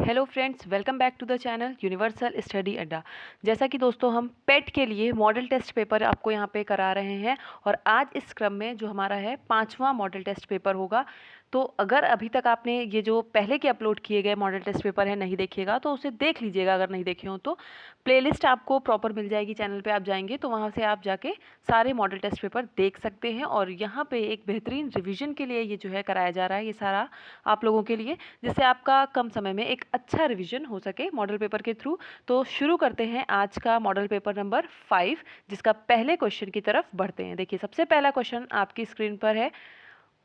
Hello friends, welcome back to the channel universal study Adda. जैसा कि दोस्तों हम पेट के लिए मॉडल टेस्ट पेपर आपको यहाँ पे करा रहे हैं और आज इस क्रम में जो हमारा है 5वां मॉडल टेस्ट पेपर होगा। तो अगर अभी तक आपने ये जो पहले के अपलोड किए गए मॉडल टेस्ट पेपर है नहीं देखिएगा तो उसे देख लीजिएगा। अगर नहीं देखे हो तो प्लेलिस्ट आपको प्रॉपर मिल जाएगी, चैनल पे आप जाएंगे तो वहाँ से आप जाके सारे मॉडल टेस्ट पेपर देख सकते हैं। और यहाँ पे एक बेहतरीन रिवीजन के लिए ये जो है कराया जा रहा है, ये सारा आप लोगों के लिए, जिससे आपका कम समय में एक अच्छा रिवीजन हो सके मॉडल पेपर के थ्रू। तो शुरू करते हैं आज का मॉडल पेपर नंबर 5, जिसका पहले क्वेश्चन की तरफ बढ़ते हैं। देखिए, सबसे पहला क्वेश्चन आपकी स्क्रीन पर है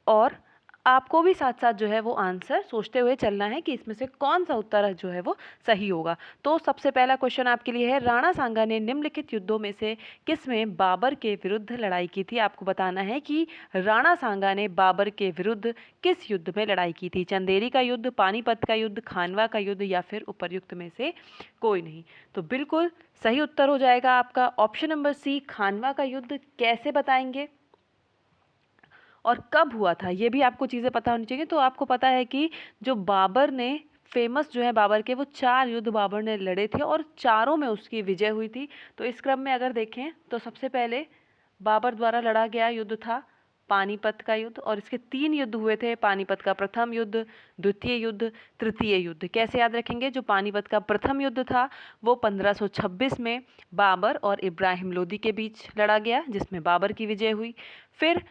और आपको भी साथ साथ जो है वो आंसर सोचते हुए चलना है कि इसमें से कौन सा उत्तर जो है वो सही होगा। तो सबसे पहला क्वेश्चन आपके लिए है, राणा सांगा ने निम्नलिखित युद्धों में से किस में बाबर के विरुद्ध लड़ाई की थी। आपको बताना है कि राणा सांगा ने बाबर के विरुद्ध किस युद्ध में लड़ाई की थी। चंदेरी का युद्ध, पानीपत का युद्ध, खानवा का युद्ध या फिर उपर्युक्त में से कोई नहीं। तो बिल्कुल सही उत्तर हो जाएगा आपका ऑप्शन नंबर सी, खानवा का युद्ध। कैसे बताएंगे और कब हुआ था ये भी आपको चीज़ें पता होनी चाहिए। तो आपको पता है कि जो बाबर ने फेमस जो है बाबर के, वो 4 युद्ध बाबर ने लड़े थे और चारों में उसकी विजय हुई थी। तो इस क्रम में अगर देखें तो सबसे पहले बाबर द्वारा लड़ा गया युद्ध था पानीपत का युद्ध और इसके 3 युद्ध हुए थे। पानीपत का प्रथम युद्ध, द्वितीय युद्ध, तृतीय युद्ध। कैसे याद रखेंगे? जो पानीपत का प्रथम युद्ध था वो 1526 में बाबर और इब्राहिम लोदी के बीच लड़ा गया, जिसमें बाबर की विजय हुई। फिर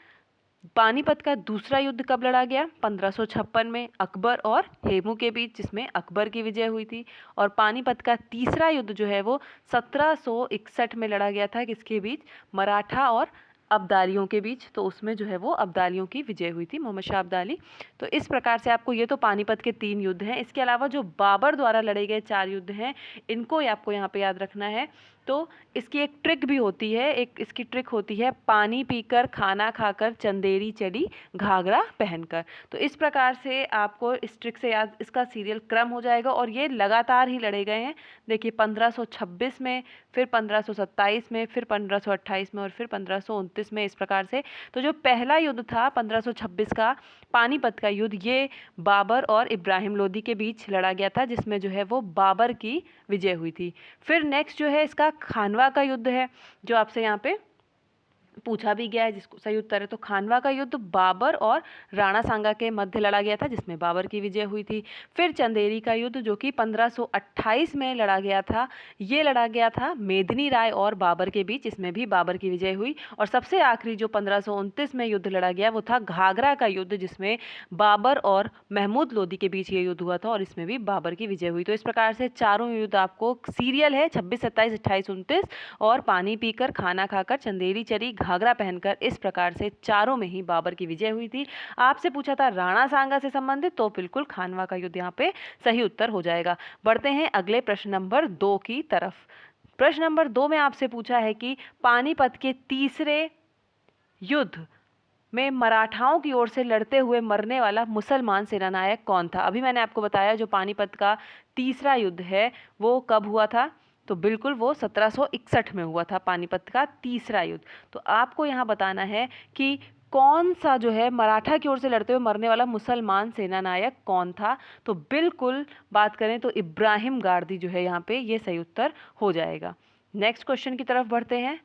पानीपत का दूसरा युद्ध कब लड़ा गया? 1556 में अकबर और हेमू के बीच, जिसमें अकबर की विजय हुई थी। और पानीपत का तीसरा युद्ध जो है वो 1761 में लड़ा गया था, किसके बीच? मराठा और अब्दालियों के बीच। तो उसमें जो है वो अब्दालियों की विजय हुई थी, मोहम्मद शाह अब्दाली। तो इस प्रकार से आपको, ये तो पानीपत के 3 युद्ध हैं। इसके अलावा जो बाबर द्वारा लड़े गए 4 युद्ध हैं, इनको आपको यहाँ पे याद रखना है। तो इसकी एक ट्रिक भी होती है, एक इसकी ट्रिक होती है, पानी पीकर, खाना खाकर, चंदेरी चढ़ी, घाघरा पहनकर। तो इस प्रकार से आपको इस ट्रिक से याद, इसका सीरियल क्रम हो जाएगा और ये लगातार ही लड़े गए हैं। देखिए, 1526 में, फिर 1527 में, फिर 1528 में और फिर 1529 में, इस प्रकार से। तो जो पहला युद्ध था 1526 का पानीपत का युद्ध, ये बाबर और इब्राहिम लोदी के बीच लड़ा गया था, जिसमें जो है वो बाबर की विजय हुई थी। फिर नेक्स्ट जो है इसका खानवा का युद्ध है, जो आपसे यहाँ पे पूछा भी गया है, जिसको सही उत्तर है। तो खानवा का युद्ध बाबर और राणा सांगा के मध्य लड़ा गया था, जिसमें बाबर की विजय हुई थी। फिर चंदेरी का युद्ध, जो कि 1528 में लड़ा गया था, ये लड़ा गया था मेदिनी राय और बाबर के बीच, इसमें भी बाबर की विजय हुई। और सबसे आखिरी जो 1529 में युद्ध लड़ा गया वो था घाघरा का युद्ध, जिसमें बाबर और महमूद लोदी के बीच ये युद्ध हुआ था और इसमें भी बाबर की विजय हुई। तो इस प्रकार से चारों युद्ध आपको सीरियल है 26, 27, 28, 29 और पानी पीकर, खाना खाकर, चंदेरी चरी, घाघरा पहनकर, इस प्रकार से चारों में ही बाबर की विजय हुई थी। आपसे पूछा था राणा सांगा से संबंधित, तो बिल्कुल खानवा का युद्ध यहाँ पे सही उत्तर हो जाएगा। बढ़ते हैं अगले प्रश्न नंबर 2 की तरफ। प्रश्न नंबर 2 में आपसे पूछा है कि पानीपत के तीसरे युद्ध में मराठाओं की ओर से लड़ते हुए मरने वाला मुसलमान सेनानायक कौन था। अभी मैंने आपको बताया जो पानीपत का तीसरा युद्ध है वो कब हुआ था, तो बिल्कुल वो 1761 में हुआ था, पानीपत का तीसरा युद्ध। तो आपको यहाँ बताना है कि कौन सा जो है मराठा की ओर से लड़ते हुए मरने वाला मुसलमान सेनानायक कौन था। तो बिल्कुल बात करें तो इब्राहिम गारदी जो है यहाँ पे ये सही उत्तर हो जाएगा। नेक्स्ट क्वेश्चन की तरफ बढ़ते हैं।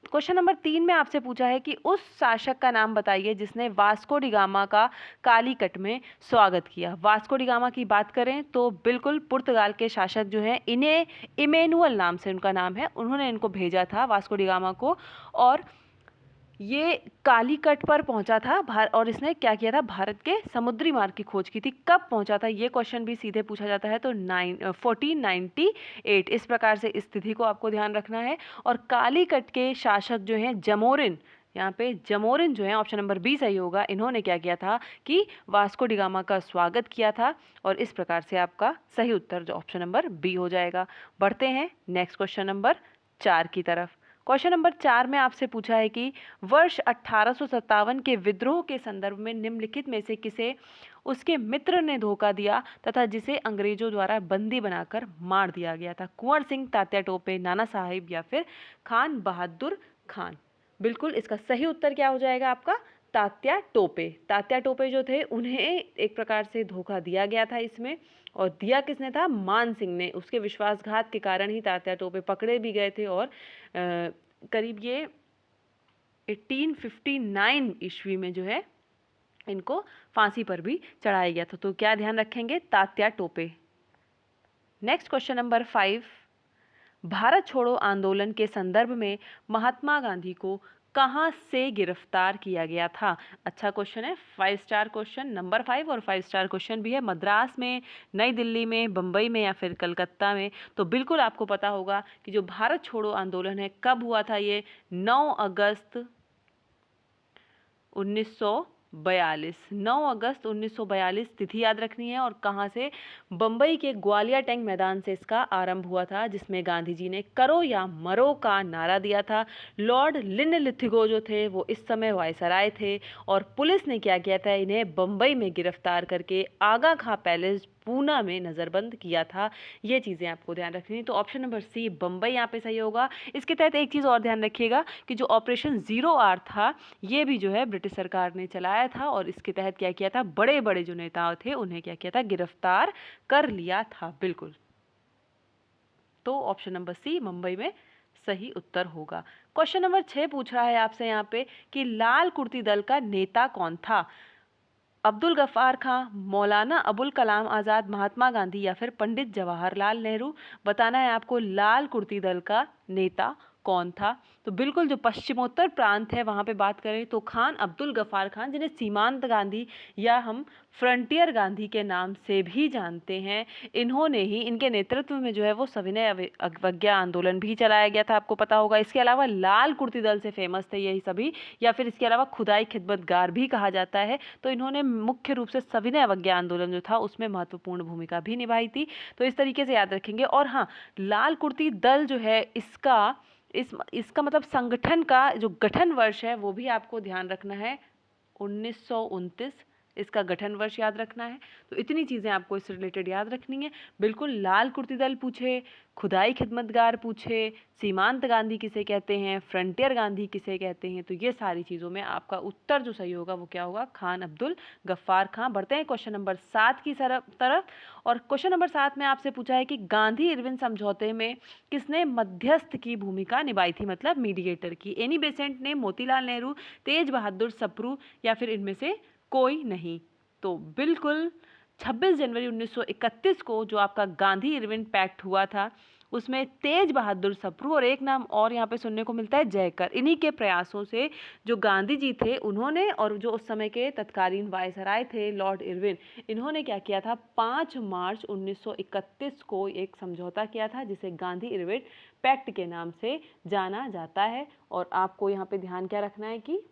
क्वेश्चन नंबर 3 में आपसे पूछा है कि उस शासक का नाम बताइए जिसने वास्को डी गामा का कालीकट में स्वागत किया। वास्को डी गामा की बात करें तो बिल्कुल पुर्तगाल के शासक जो हैं, इन्हें इमेनुअल नाम से उनका नाम है, उन्होंने इनको भेजा था वास्को डी गामा को। और ये कालीकट पर पहुंचा था और इसने क्या किया था? भारत के समुद्री मार्ग की खोज की थी। कब पहुंचा था ये क्वेश्चन भी सीधे पूछा जाता है, तो 1498। इस प्रकार से इस तिथि को आपको ध्यान रखना है। और कालीकट के शासक जो हैं जमोरिन, यहाँ पे जमोरिन जो है, ऑप्शन नंबर बी सही होगा, इन्होंने क्या किया था कि वास्को डी गामा का स्वागत किया था। और इस प्रकार से आपका सही उत्तर जो ऑप्शन नंबर बी हो जाएगा। बढ़ते हैं नेक्स्ट क्वेश्चन नंबर 4 की तरफ। क्वेश्चन नंबर 4 में आपसे पूछा है कि वर्ष 1857 के विद्रोह के संदर्भ में निम्नलिखित में से किसे उसके मित्र ने धोखा दिया तथा जिसे अंग्रेजों द्वारा बंदी बनाकर मार दिया गया था। कुंवर सिंह, तात्या टोपे, नाना साहिब या फिर खान बहादुर खान। बिल्कुल इसका सही उत्तर क्या हो जाएगा आपका? तात्या टोपे। तात्या टोपे जो थे उन्हें एक प्रकार से धोखा दिया गया था इसमें, और दिया किसने था? मान सिंह ने। उसके विश्वासघात के कारण ही तात्या टोपे पकड़े भी गए थे और करीब ये 1859 ईस्वी में जो है इनको फांसी पर भी चढ़ाया गया था। तो क्या ध्यान रखेंगे? Tatya Tope. Next question number 5, Bharat छोड़ो आंदोलन के संदर्भ में महात्मा गांधी को कहाँ से गिरफ्तार किया गया था? अच्छा क्वेश्चन है, 5 स्टार क्वेश्चन, नंबर 5 और 5 स्टार क्वेश्चन भी है। मद्रास में, नई दिल्ली में, बम्बई में या फिर कलकत्ता में? तो बिल्कुल आपको पता होगा कि जो भारत छोड़ो आंदोलन है कब हुआ था? ये 9 अगस्त 1942। 9 अगस्त 1942 तिथि याद रखनी है। और कहाँ से? बम्बई के ग्वालियर टैंक मैदान से इसका आरंभ हुआ था, जिसमें गांधी जी ने करो या मरो का नारा दिया था। लॉर्ड लिनलिथिगो जो थे वो इस समय वायसराय थे, और पुलिस ने क्या किया था? इन्हें बम्बई में गिरफ्तार करके आगा खां पैलेस पूना में नज़रबंद किया था। ये चीज़ें आपको ध्यान रखनी है। तो ऑप्शन नंबर सी बम्बई यहाँ पे सही होगा। इसके तहत एक चीज़ और ध्यान रखिएगा कि जो ऑपरेशन 0R था ये भी जो है ब्रिटिश सरकार ने चलाया था, और इसके तहत क्या किया था? बड़े बड़े जो नेता थे उन्हें क्या किया था? गिरफ्तार कर लिया था। बिल्कुल, तो ऑप्शन नंबर सी मुंबई में सही उत्तर होगा। क्वेश्चन नंबर 6 पूछ रहा है आपसे यहाँ पे कि लाल कुर्ती दल का नेता कौन था? अब्दुल गफ्फार खां, मौलाना अबुल कलाम आज़ाद, महात्मा गांधी या फिर पंडित जवाहरलाल नेहरू? बताना है आपको लाल कुर्ती दल का नेता कौन था। तो बिल्कुल जो पश्चिमोत्तर प्रांत है वहाँ पे बात करें तो खान अब्दुल गफ्फार खान, जिन्हें सीमांत गांधी या हम फ्रंटियर गांधी के नाम से भी जानते हैं, इन्होंने ही, इनके नेतृत्व में जो है वो सविनय अवज्ञा आंदोलन भी चलाया गया था, आपको पता होगा। इसके अलावा लाल कुर्ती दल से फेमस थे यही सभी, या फिर इसके अलावा खुदाई खिदमतगार भी कहा जाता है। तो इन्होंने मुख्य रूप से सविनय अवज्ञा आंदोलन जो था उसमें महत्वपूर्ण भूमिका भी निभाई थी। तो इस तरीके से याद रखेंगे। और हाँ, लाल कुर्ती दल जो है इसका मतलब संगठन का जो गठन वर्ष है वो भी आपको ध्यान रखना है, 1929 इसका गठन वर्ष याद रखना है। तो इतनी चीज़ें आपको इससे रिलेटेड याद रखनी है। बिल्कुल, लाल कुर्ती दल पूछे, खुदाई खिदमतगार पूछे, सीमांत गांधी किसे कहते हैं, फ्रंटियर गांधी किसे कहते हैं, तो ये सारी चीज़ों में आपका उत्तर जो सही होगा वो क्या होगा? खान अब्दुल गफ्फार खां। बढ़ते हैं क्वेश्चन नंबर 7 की तरफ। और क्वेश्चन नंबर 7 में आपसे पूछा है कि गांधी इरविन समझौते में किसने मध्यस्थ की भूमिका निभाई थी, मतलब मीडिएटर की? एनी बेसेंट ने, मोतीलाल नेहरू, तेज बहादुर सप्रू या फिर इनमें से कोई नहीं? तो बिल्कुल 26 जनवरी 1931 को जो आपका गांधी इरविन पैक्ट हुआ था उसमें तेज बहादुर सप्रू और एक नाम और यहाँ पे सुनने को मिलता है जयकर, इन्हीं के प्रयासों से जो गांधी जी थे उन्होंने, और जो उस समय के तत्कालीन वायसराय थे लॉर्ड इरविन, इन्होंने क्या किया था? 5 मार्च 1931 को एक समझौता किया था जिसे गांधी इरविन पैक्ट के नाम से जाना जाता है। और आपको यहाँ पे ध्यान क्या रखना है कि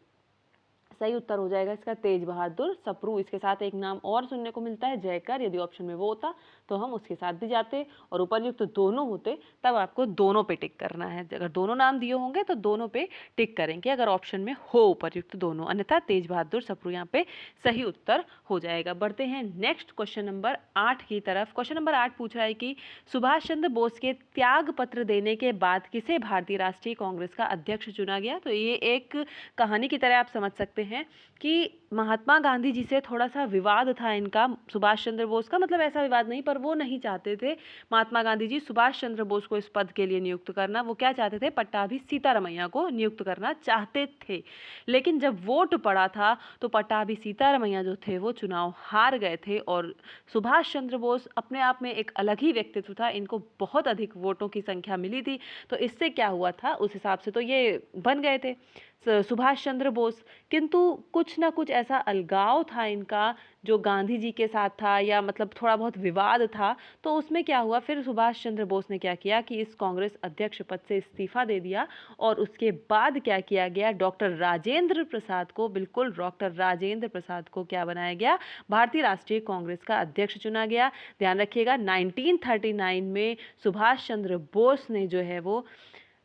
सही उत्तर हो जाएगा इसका तेज बहादुर सप्रू। इसके साथ एक नाम और सुनने को मिलता है जयकर। यदि ऑप्शन में वो होता तो हम उसके साथ भी जाते, और उपर्युक्त तो दोनों होते तब आपको दोनों पे टिक करना है। अगर दोनों नाम दिए होंगे तो दोनों पे टिक करेंगे अगर ऑप्शन में हो उपर्युक्त दोनों, अन्यथा तेज बहादुर सप्रू यहाँ पे सही उत्तर हो जाएगा। बढ़ते हैं नेक्स्ट क्वेश्चन नंबर 8 की तरफ। क्वेश्चन नंबर 8 पूछ रहा है कि सुभाष चंद्र बोस के त्याग पत्र देने के बाद किसे भारतीय राष्ट्रीय कांग्रेस का अध्यक्ष चुना गया? तो ये एक कहानी की तरह आप समझ सकते हैं कि महात्मा गांधी जी से थोड़ा सा विवाद था इनका, सुभाष चंद्र बोस का, मतलब ऐसा विवाद नहीं, पर वो नहीं चाहते थे महात्मा गांधी जी सुभाष चंद्र बोस को इस पद के लिए नियुक्त करना। वो क्या चाहते थे? पट्टाभी सीतारमैया को नियुक्त करना चाहते थे। लेकिन जब वोट पड़ा था तो पट्टाभी सीतारमैया जो थे वो चुनाव हार गए थे, और सुभाष चंद्र बोस अपने आप में एक अलग ही व्यक्तित्व था, इनको बहुत अधिक वोटों की संख्या मिली थी। तो इससे क्या हुआ था, उस हिसाब से तो ये बन गए थे सुभाष चंद्र बोस। किंतु कुछ ना कुछ ऐसा अलगाव था इनका जो गांधी जी के साथ था, या मतलब थोड़ा बहुत विवाद था। तो उसमें क्या हुआ, फिर सुभाष चंद्र बोस ने क्या किया कि इस कांग्रेस अध्यक्ष पद से इस्तीफा दे दिया, और उसके बाद क्या किया गया? डॉक्टर राजेंद्र प्रसाद को, बिल्कुल डॉक्टर राजेंद्र प्रसाद को क्या बनाया गया? भारतीय राष्ट्रीय कांग्रेस का अध्यक्ष चुना गया। ध्यान रखिएगा 1939 में सुभाष चंद्र बोस ने जो है वो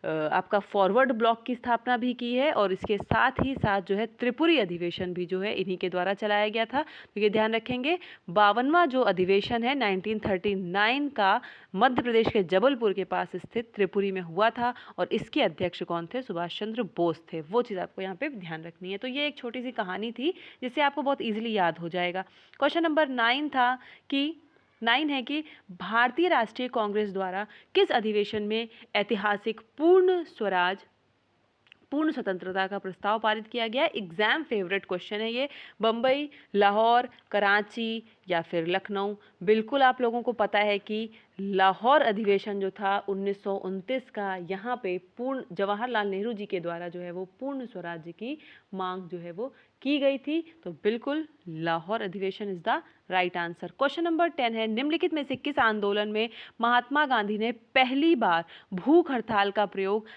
आपका फॉरवर्ड ब्लॉक की स्थापना भी की है और इसके साथ ही साथ जो है त्रिपुरी अधिवेशन भी जो है इन्हीं के द्वारा चलाया गया था। तो ये ध्यान रखेंगे। 52वां जो अधिवेशन है 1939 का मध्य प्रदेश के जबलपुर के पास स्थित त्रिपुरी में हुआ था और इसके अध्यक्ष कौन थे? सुभाष चंद्र बोस थे। वो चीज़ आपको यहाँ पे ध्यान रखनी है। तो ये एक छोटी सी कहानी थी जिससे आपको बहुत ईजिली याद हो जाएगा। क्वेश्चन नंबर 9 था कि 9 है कि भारतीय राष्ट्रीय कांग्रेस द्वारा किस अधिवेशन में ऐतिहासिक पूर्ण स्वतंत्रता का प्रस्ताव पारित किया गया? एग्जाम फेवरेट क्वेश्चन है ये। बम्बई, लाहौर, कराची या फिर लखनऊ? बिल्कुल आप लोगों को पता है कि लाहौर अधिवेशन जो था 1929 का, यहाँ पे पूर्ण जवाहरलाल नेहरू जी के द्वारा जो है वो पूर्ण स्वराज्य की मांग जो है वो की गई थी। तो बिल्कुल लाहौर अधिवेशन is the right answer. Question number 10 है, निम्नलिखित में से किस आंदोलन में महात्मा गांधी ने पहली बार भूख हड़ताल का प्रयोग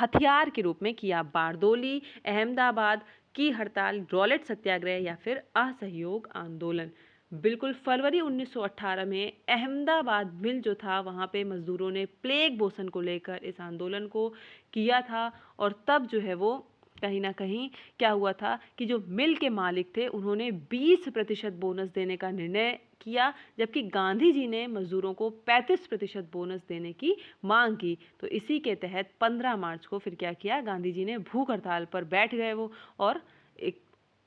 हथियार के रूप में किया? बारदोली, अहमदाबाद की हड़ताल, रॉलेट सत्याग्रह या फिर असहयोग आंदोलन? बिल्कुल फरवरी 1918 में अहमदाबाद मिल जो था वहाँ पे मजदूरों ने प्लेग मोशन को लेकर इस आंदोलन को किया था और तब जो है वो कहीं ना कहीं क्या हुआ था कि जो मिल के मालिक थे उन्होंने 20% बोनस देने का निर्णय किया, जबकि गांधी जी ने मजदूरों को 35% बोनस देने की मांग की। तो इसी के तहत 15 मार्च को फिर क्या किया, गांधी जी ने भूख हड़ताल पर बैठ गए वो। और एक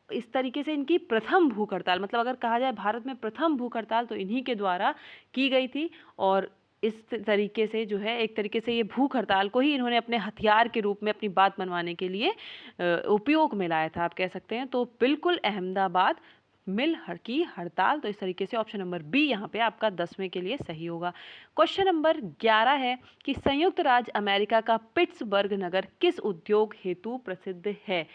इस तरीके से इनकी प्रथम भूख हड़ताल, मतलब अगर कहा जाए भारत में प्रथम भूख हड़ताल तो इन्हीं के द्वारा की गई थी। और इस तरीके से जो है एक तरीके से ये भूख हड़ताल को ही इन्होंने अपने हथियार के रूप में अपनी बात मनवाने के लिए उपयोग में लाया था, आप कह सकते हैं। तो बिल्कुल अहमदाबाद मिल की हड़ताल। तो इस तरीके से ऑप्शन नंबर बी यहाँ पे आपका 10वें के लिए सही होगा। क्वेश्चन नंबर 11 है कि संयुक्त राज्य अमेरिका का पिट्सबर्ग नगर किस उद्योग हेतु प्रसिद्ध है?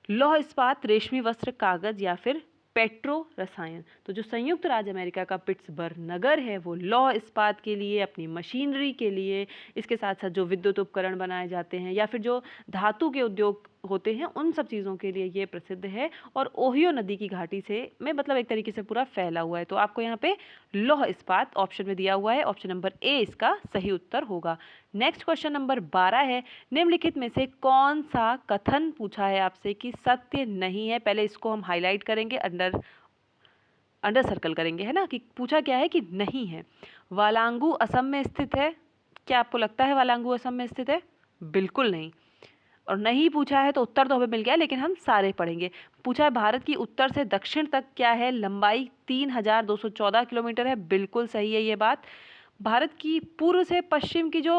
लौह इस्पात, रेशमी वस्त्र, कागज या फिर पेट्रो रसायन? तो जो संयुक्त राज्य अमेरिका का पिट्सबर्ग नगर है वो लौह इस्पात के लिए, अपनी मशीनरी के लिए, इसके साथ साथ जो विद्युत उपकरण बनाए जाते हैं या फिर जो धातु के उद्योग होते हैं उन सब चीज़ों के लिए ये प्रसिद्ध है। और ओहियो नदी की घाटी से में मतलब एक तरीके से पूरा फैला हुआ है। तो आपको यहाँ पे लौह इस्पात ऑप्शन में दिया हुआ है, ऑप्शन नंबर ए इसका सही उत्तर होगा। नेक्स्ट क्वेश्चन नंबर 12 है, निम्नलिखित में से कौन सा कथन पूछा है आपसे कि सत्य नहीं है? पहले इसको हम हाईलाइट करेंगे, अंडर सर्कल करेंगे, है ना, कि पूछा क्या है कि नहीं है। वालांगू असम में स्थित है। क्या आपको लगता है वालांगू असम में स्थित है? बिल्कुल नहीं। और नहीं पूछा है तो उत्तर तो हमें मिल गया, लेकिन हम सारे पढ़ेंगे। पूछा है भारत की उत्तर से दक्षिण तक क्या है लंबाई? 3214 किलोमीटर है। बिल्कुल सही है ये बात। भारत की पूर्व से पश्चिम की जो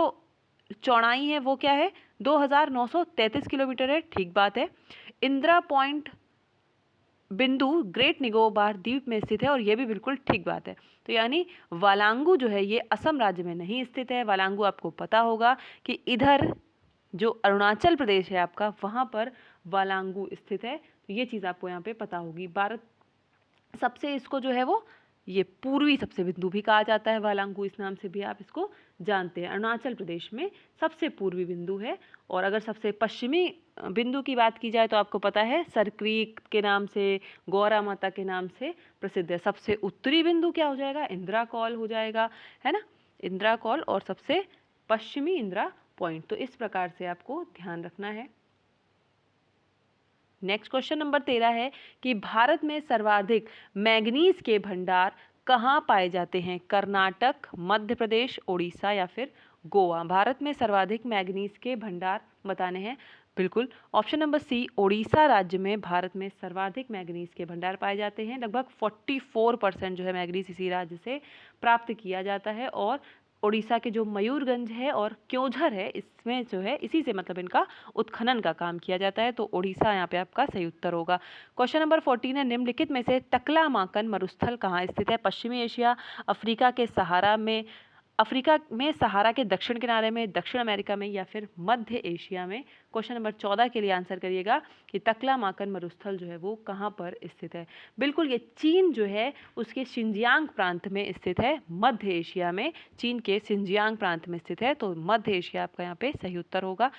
चौड़ाई है वो क्या है? 2933 किलोमीटर है। ठीक बात है। इंदिरा पॉइंट बिंदु ग्रेट निकोबार द्वीप में स्थित है और यह भी बिल्कुल ठीक बात है। तो यानी वालांगू जो है ये असम राज्य में नहीं स्थित है। वालांगू आपको पता होगा कि इधर जो अरुणाचल प्रदेश है आपका, वहाँ पर वालांगू स्थित है। तो ये चीज़ आपको यहाँ पे पता होगी। भारत सबसे इसको जो है वो ये पूर्वी सबसे बिंदु भी कहा जाता है। वालांगू इस नाम से भी आप इसको जानते हैं। अरुणाचल प्रदेश में सबसे पूर्वी बिंदु है। और अगर सबसे पश्चिमी बिंदु की बात की जाए तो आपको पता है सरक्रीक के नाम से, गौरा माता के नाम से प्रसिद्ध है। सबसे उत्तरी बिंदु क्या हो जाएगा? इंदिरा कॉल हो जाएगा, है ना, इंदिरा कॉल। और सबसे पश्चिमी इंदिरा पॉइंट। तो इस प्रकार से आपको ध्यान रखना है। नेक्स्ट क्वेश्चन नंबर 13 है कि भारत में सर्वाधिक मैंगनीज के भंडार कहाँ पाए जाते हैं? कर्नाटक, मध्य प्रदेश, उड़ीसा या फिर गोवा? भारत में सर्वाधिक मैंगनीज के भंडार बताने हैं। बिल्कुल ऑप्शन नंबर सी, उड़ीसा राज्य में भारत में सर्वाधिक मैंगनीज के भंडार पाए जाते हैं। लगभग 44% जो है मैंगनीज इसी राज्य से प्राप्त किया जाता है। और उड़ीसा के जो मयूरगंज है और क्योंझर है, इसमें जो है इसी से मतलब इनका उत्खनन का काम किया जाता है। तो उड़ीसा यहाँ पे आपका सही उत्तर होगा। क्वेश्चन नंबर 14 है, निम्नलिखित में से तकलामाकन मरुस्थल कहाँ स्थित है? पश्चिमी एशिया, अफ्रीका में सहारा के दक्षिण किनारे में, दक्षिण अमेरिका में या फिर मध्य एशिया में? क्वेश्चन नंबर 14 के लिए आंसर करिएगा कि तकलामाकन मरुस्थल जो है वो कहाँ पर स्थित है। बिल्कुल ये चीन जो है उसके शिनजियांग प्रांत में स्थित है, मध्य एशिया में, चीन के शिनजियांग प्रांत में स्थित है। तो मध्य एशिया आपका यहाँ पे सही उत्तर होगा।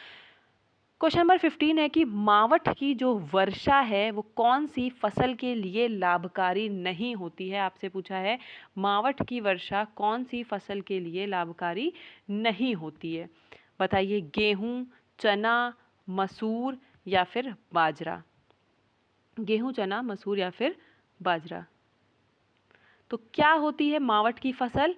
क्वेश्चन नंबर 15 है कि मावठ की जो वर्षा है वो कौन सी फसल के लिए लाभकारी नहीं होती है? आपसे पूछा है मावठ की वर्षा कौन सी फसल के लिए लाभकारी नहीं होती है। बताइए, गेहूं, चना, मसूर या फिर बाजरा। गेहूं, चना, मसूर या फिर बाजरा। तो क्या होती है मावठ की फसल?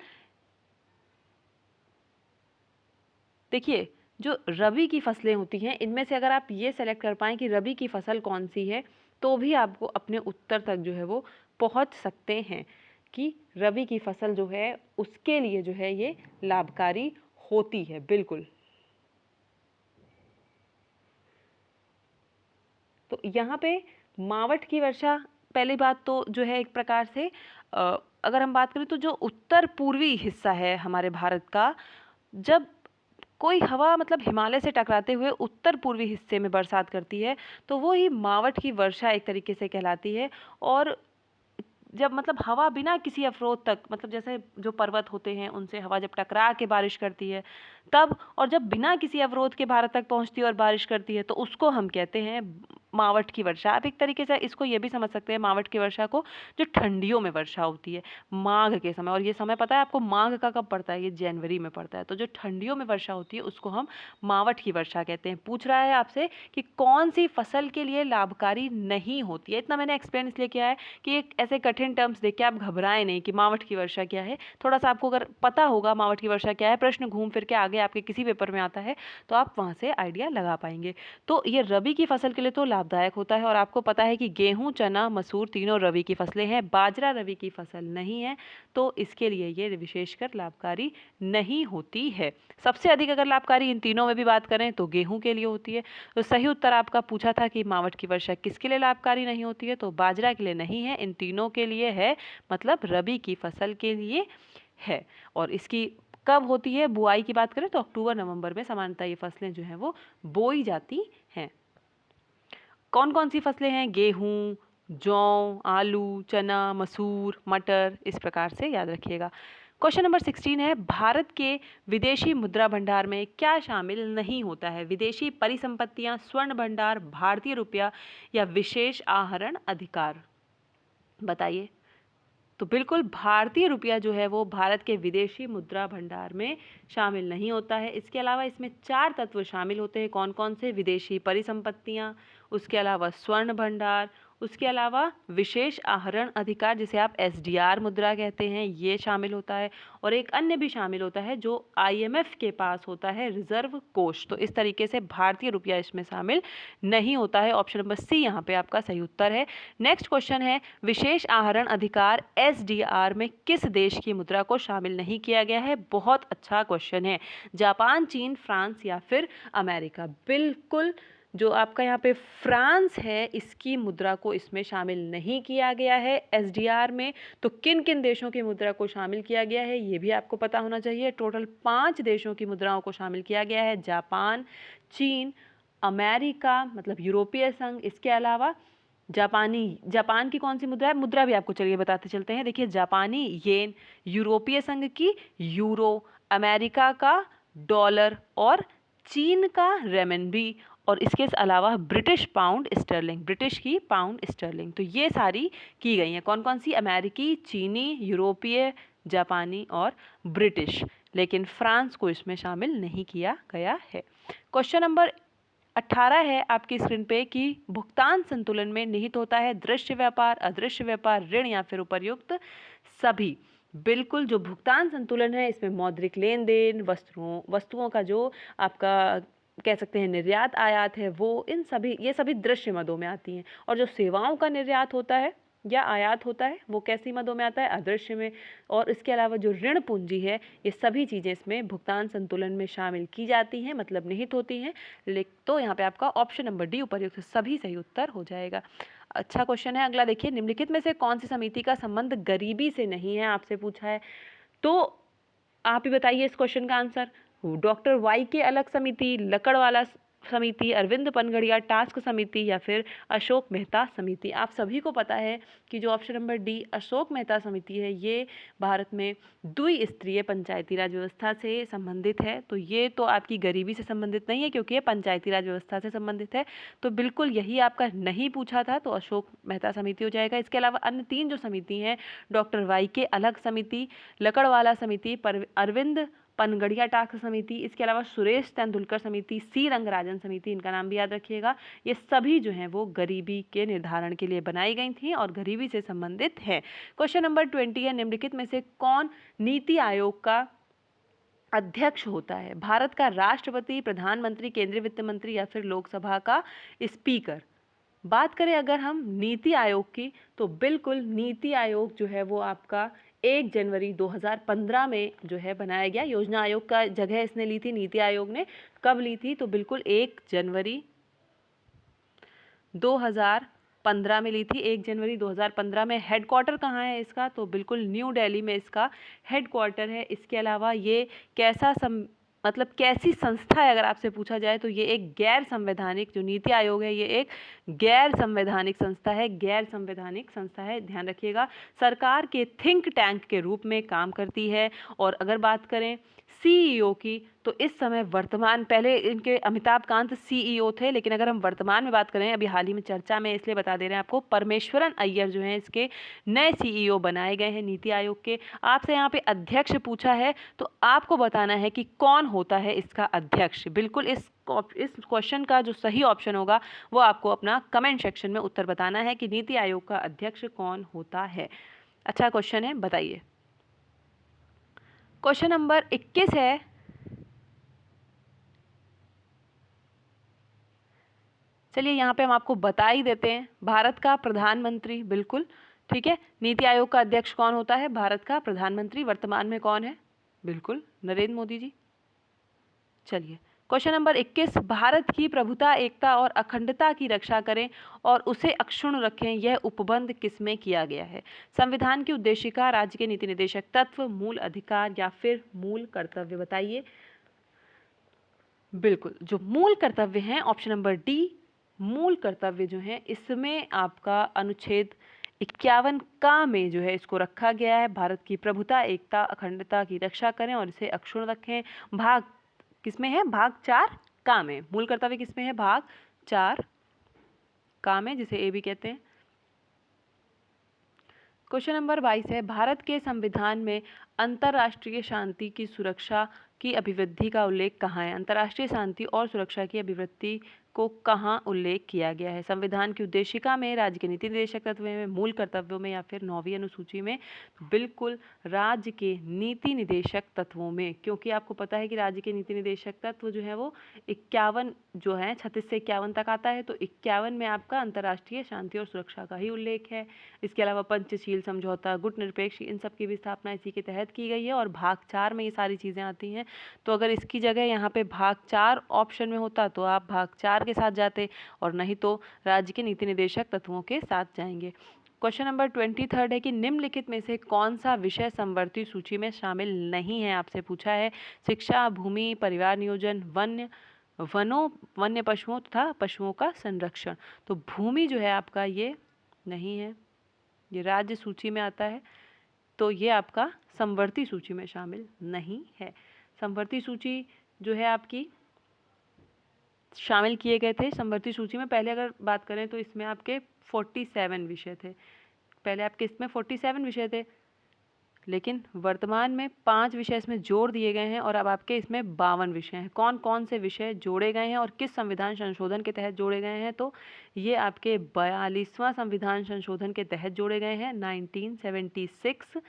देखिए, जो रबी की फसलें होती हैं इनमें से अगर आप ये सेलेक्ट कर पाएँ कि रबी की फसल कौन सी है, तो भी आपको अपने उत्तर तक जो है वो पहुंच सकते हैं कि रबी की फसल जो है उसके लिए जो है ये लाभकारी होती है। बिल्कुल। तो यहाँ पे मावठ की वर्षा, पहली बात तो जो है एक प्रकार से अगर हम बात करें तो जो उत्तर पूर्वी हिस्सा है हमारे भारत का, जब कोई हवा मतलब हिमालय से टकराते हुए उत्तर पूर्वी हिस्से में बरसात करती है तो वो ही मावठ की वर्षा एक तरीके से कहलाती है। और जब मतलब हवा बिना किसी अवरोध तक, मतलब जैसे जो पर्वत होते हैं उनसे हवा जब टकरा के बारिश करती है तब, और जब बिना किसी अवरोध के भारत तक पहुंचती है और बारिश करती है, तो उसको हम कहते हैं मावठ की वर्षा। आप एक तरीके से इसको ये भी समझ सकते हैं मावठ की वर्षा को, जो ठंडियों में वर्षा होती है माघ के समय। और ये समय पता है आपको माघ का कब पड़ता है? ये जनवरी में पड़ता है। तो जो ठंडियों में वर्षा होती है उसको हम मावठ की वर्षा कहते हैं। पूछ रहा है आपसे कि कौन सी फसल के लिए लाभकारी नहीं होती है। इतना मैंने एक्सप्लेन इसलिए किया है कि एक ऐसे कठिन टर्म्स देख के आप घबराएं नहीं कि मावठ की वर्षा क्या है। थोड़ा सा आपको अगर पता होगा मावठ की वर्षा क्या है, प्रश्न घूम फिर के आगे आपके किसी पेपर में आता है तो आप वहां से आइडिया लगा पाएंगे। तो ये रबी की फसल के लिए तो लाभदायक होता है। और आपको पता है कि गेहूं, चना, मसूर तीनों रबी की फसलें हैं, बाजरा रबी की फसल नहीं है, तो इसके लिए ये विशेषकर लाभकारी नहीं होती है। सबसे अधिक अगर लाभकारी इन तीनों में भी बात करें तो गेहूं के लिए होती है। तो सही उत्तर आपका पूछा था कि मावठ की वर्षा किसके लिए लाभकारी नहीं होती है, तो बाजरा के लिए नहीं है, इन तीनों के लिए है, मतलब रबी की फसल के लिए है। और इसकी कब होती है बुआई की बात करें तो अक्टूबर नवंबर में सामान्यतः ये फसलें जो हैं वो बोई जाती हैं। कौन कौन सी फसलें हैं? गेहूं, जौ, आलू, चना, मसूर, मटर, इस प्रकार से याद रखिएगा। क्वेश्चन नंबर 16 है, भारत के विदेशी मुद्रा भंडार में क्या शामिल नहीं होता है? विदेशी परिसंपत्तियां, स्वर्ण भंडार, भारतीय रुपया या विशेष आहरण अधिकार। बताइए। तो बिल्कुल भारतीय रुपया जो है वो भारत के विदेशी मुद्रा भंडार में शामिल नहीं होता है। इसके अलावा इसमें 4 तत्व शामिल होते हैं। कौन कौन से? विदेशी परिसंपत्तियां, उसके अलावा स्वर्ण भंडार, उसके अलावा विशेष आहरण अधिकार जिसे आप एसडीआर मुद्रा कहते हैं, ये शामिल होता है। और एक अन्य भी शामिल होता है जो आईएमएफ के पास होता है, रिजर्व कोष। तो इस तरीके से भारतीय रुपया इसमें शामिल नहीं होता है। ऑप्शन नंबर सी यहाँ पे आपका सही उत्तर है। नेक्स्ट क्वेश्चन है, विशेष आहरण अधिकार एसडीआर में किस देश की मुद्रा को शामिल नहीं किया गया है? बहुत अच्छा क्वेश्चन है। जापान, चीन, फ्रांस या फिर अमेरिका। बिल्कुल, जो आपका यहाँ पे फ्रांस है इसकी मुद्रा को इसमें शामिल नहीं किया गया है एसडीआर में। तो किन किन देशों की मुद्रा को शामिल किया गया है ये भी आपको पता होना चाहिए। टोटल 5 देशों की मुद्राओं को शामिल किया गया है, जापान, चीन, अमेरिका मतलब यूरोपीय संघ, इसके अलावा जापान की कौन सी मुद्रा है? मुद्रा भी आपको चलिए बताते चलते हैं। देखिए, जापानी येन, यूरोपीय संघ की यूरो, अमेरिका का डॉलर और चीन का रेमनबी, और इसके अलावा ब्रिटिश पाउंड स्टर्लिंग, ब्रिटिश की पाउंड स्टर्लिंग। तो ये सारी की गई हैं। कौन कौन सी? अमेरिकी, चीनी, यूरोपीय, जापानी और ब्रिटिश। लेकिन फ्रांस को इसमें शामिल नहीं किया गया है। क्वेश्चन नंबर 18 है आपकी स्क्रीन पे कि भुगतान संतुलन में निहित होता है दृश्य व्यापार, अदृश्य व्यापार, ऋण या फिर उपर्युक्त सभी। बिल्कुल, जो भुगतान संतुलन है इसमें मौद्रिक लेन देन, वस्तुओं का जो आपका कह सकते हैं निर्यात आयात है, वो इन सभी ये सभी दृश्य मदों में आती हैं। और जो सेवाओं का निर्यात होता है या आयात होता है वो कैसी मदों में आता है? अदृश्य में। और इसके अलावा जो ऋण पूंजी है ये सभी चीज़ें इसमें भुगतान संतुलन में शामिल की जाती हैं, मतलब निहित होती हैं। तो यहाँ पे आपका ऑप्शन नंबर डी उपर्युक्त सभी सही उत्तर हो जाएगा। अच्छा क्वेश्चन है अगला, देखिए, निम्नलिखित में से कौन सी समिति का संबंध गरीबी से नहीं है? आपसे पूछा है, तो आप ही बताइए इस क्वेश्चन का आंसर। डॉक्टर वाई के अलग समिति, लकड़वाला समिति, अरविंद पनगड़िया टास्क समिति या फिर अशोक मेहता समिति। आप सभी को पता है कि जो option number D Ashok Mehta समिति है ये भारत में द्विस्तरीय पंचायती राज व्यवस्था से संबंधित है। तो ये तो आपकी गरीबी से संबंधित नहीं है क्योंकि ये पंचायती राज व्यवस्था से संबंधित है। तो बिल्कुल यही आपका नहीं पूछा था, तो अशोक मेहता समिति हो जाएगा। इसके अलावा अन्य 3 जो समिति हैं, डॉक्टर वाई के अलग समिति, लकड़वाला समिति, अरविंद पनगढ़िया टास्क समिति, इसके अलावा सुरेश तेंदुलकर समिति, सी रंगराजन समिति, इनका नाम भी याद रखिएगा। ये सभी जो हैं वो गरीबी के निर्धारण के लिए बनाई गई थी और गरीबी से संबंधित है। क्वेश्चन नंबर 20 है, निम्नलिखित में से कौन नीति आयोग का अध्यक्ष होता है? भारत का राष्ट्रपति, प्रधानमंत्री, केंद्रीय वित्त मंत्री या फिर लोकसभा का स्पीकर? बात करें अगर हम नीति आयोग की, तो बिल्कुल नीति आयोग जो है वो आपका 1 जनवरी 2015 में जो है बनाया गया। योजना आयोग का जगह इसने ली थी, नीति आयोग ने कब ली थी? तो बिल्कुल 1 जनवरी 2015 में ली थी। 1 जनवरी 2015 में। हेडक्वार्टर कहाँ है इसका? तो बिल्कुल न्यू दिल्ली में इसका हेडक्वार्टर है। इसके अलावा ये मतलब कैसी संस्था है अगर आपसे पूछा जाए तो ये एक गैर संवैधानिक, जो नीति आयोग है ये एक गैर संवैधानिक संस्था है, गैर संवैधानिक संस्था है, ध्यान रखिएगा। सरकार के थिंक टैंक के रूप में काम करती है। और अगर बात करें सीईओ की, तो इस समय वर्तमान, पहले इनके अमिताभ कांत सीईओ थे, लेकिन अगर हम वर्तमान में बात करें, अभी हाल ही में चर्चा में इसलिए बता दे रहे हैं आपको, परमेश्वरन अय्यर जो हैं इसके नए सीईओ बनाए गए हैं नीति आयोग के। आपसे यहाँ पे अध्यक्ष पूछा है तो आपको बताना है कि कौन होता है इसका अध्यक्ष। बिल्कुल इस क्वेश्चन का जो सही ऑप्शन होगा वो आपको अपना कमेंट सेक्शन में उत्तर बताना है कि नीति आयोग का अध्यक्ष कौन होता है। अच्छा क्वेश्चन है, बताइए। क्वेश्चन नंबर 21 है, चलिए यहाँ पे हम आपको बता ही देते हैं। भारत का प्रधानमंत्री, बिल्कुल ठीक है। नीति आयोग का अध्यक्ष कौन होता है? भारत का प्रधानमंत्री। वर्तमान में कौन है? बिल्कुल नरेंद्र मोदी जी। चलिए क्वेश्चन नंबर 21, भारत की प्रभुता, एकता और अखंडता की रक्षा करें और उसे अक्षुण्ण रखें, यह उपबंध किसमें किया गया है? संविधान की उद्देशिका, राज्य के नीति निर्देशक तत्व, मूल अधिकार या फिर मूल कर्तव्य? बताइए। बिल्कुल जो मूल कर्तव्य हैं, ऑप्शन नंबर डी, मूल कर्तव्य जो हैं इसमें आपका अनुच्छेद 51 का में जो है इसको रखा गया है। भारत की प्रभुता, एकता, अखंडता की रक्षा करें और इसे अक्षुण्ण रखें। भाग किसमें है? भाग 4 का में। मूल कर्तव्य किसमें है? भाग 4 का में, जिसे ए भी कहते हैं। क्वेश्चन नंबर 22 है, भारत के संविधान में अंतर्राष्ट्रीय शांति की सुरक्षा की अभिवृद्धि का उल्लेख कहाँ है? अंतर्राष्ट्रीय शांति और सुरक्षा की अभिवृद्धि को कहाँ उल्लेख किया गया है? संविधान की उद्देशिका में, राज्य के नीति निर्देशक तत्व में, मूल कर्तव्यों में या फिर 9वीं अनुसूची में? बिल्कुल राज्य के नीति निर्देशक तत्वों में, क्योंकि आपको पता है कि राज्य के नीति निर्देशक तत्व जो है वो 51 जो है 36 से 51 तक आता है। तो 51 में आपका अंतर्राष्ट्रीय शांति और सुरक्षा का ही उल्लेख है। इसके अलावा पंचशील समझौता, गुटनिरपेक्ष, इन सब की भी स्थापना इसी के तहत की गई है और भाग 4 में ये सारी चीज़ें आती हैं। तो अगर इसकी जगह यहाँ पे भाग 4 ऑप्शन में होता तो आप भाग 4 के साथ जाते और नहीं तो राज्य के नीति निर्देशक तत्वों के साथ जाएंगे। क्वेश्चन नंबर 23 है कि निम्नलिखित में से कौन सा विषय समवर्ती सूची में शामिल नहीं है? आपसे पूछा है। शिक्षा, भूमि, परिवार नियोजन, वन्य पशुओं तथा पशुओं का संरक्षण। तो भूमि जो है आपका ये नहीं है, ये राज्य सूची में आता है, तो ये आपका समवर्ती सूची में शामिल नहीं है। समवर्ती सूची जो है आपकी शामिल किए गए थे समवर्ती सूची में। पहले अगर बात करें तो इसमें आपके 47 विषय थे। पहले आपके इसमें 47 विषय थे, लेकिन वर्तमान में 5 विषय इसमें जोड़ दिए गए हैं और अब आपके इसमें 52 विषय हैं। कौन कौन से विषय जोड़े गए हैं और किस संविधान संशोधन के तहत जोड़े गए हैं? तो ये आपके 42वां संविधान संशोधन के तहत जोड़े गए हैं, 1976।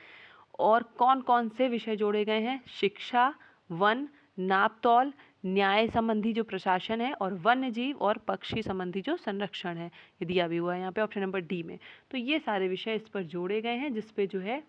और कौन कौन से विषय जोड़े गए हैं? शिक्षा, वन, नापतौल, न्याय संबंधी जो प्रशासन है, और वन्य जीव और पक्षी संबंधी जो संरक्षण है, ये दिया भी हुआ है यहाँ पे ऑप्शन नंबर डी में। तो ये सारे विषय इस पर जोड़े गए हैं, जिसपे जो है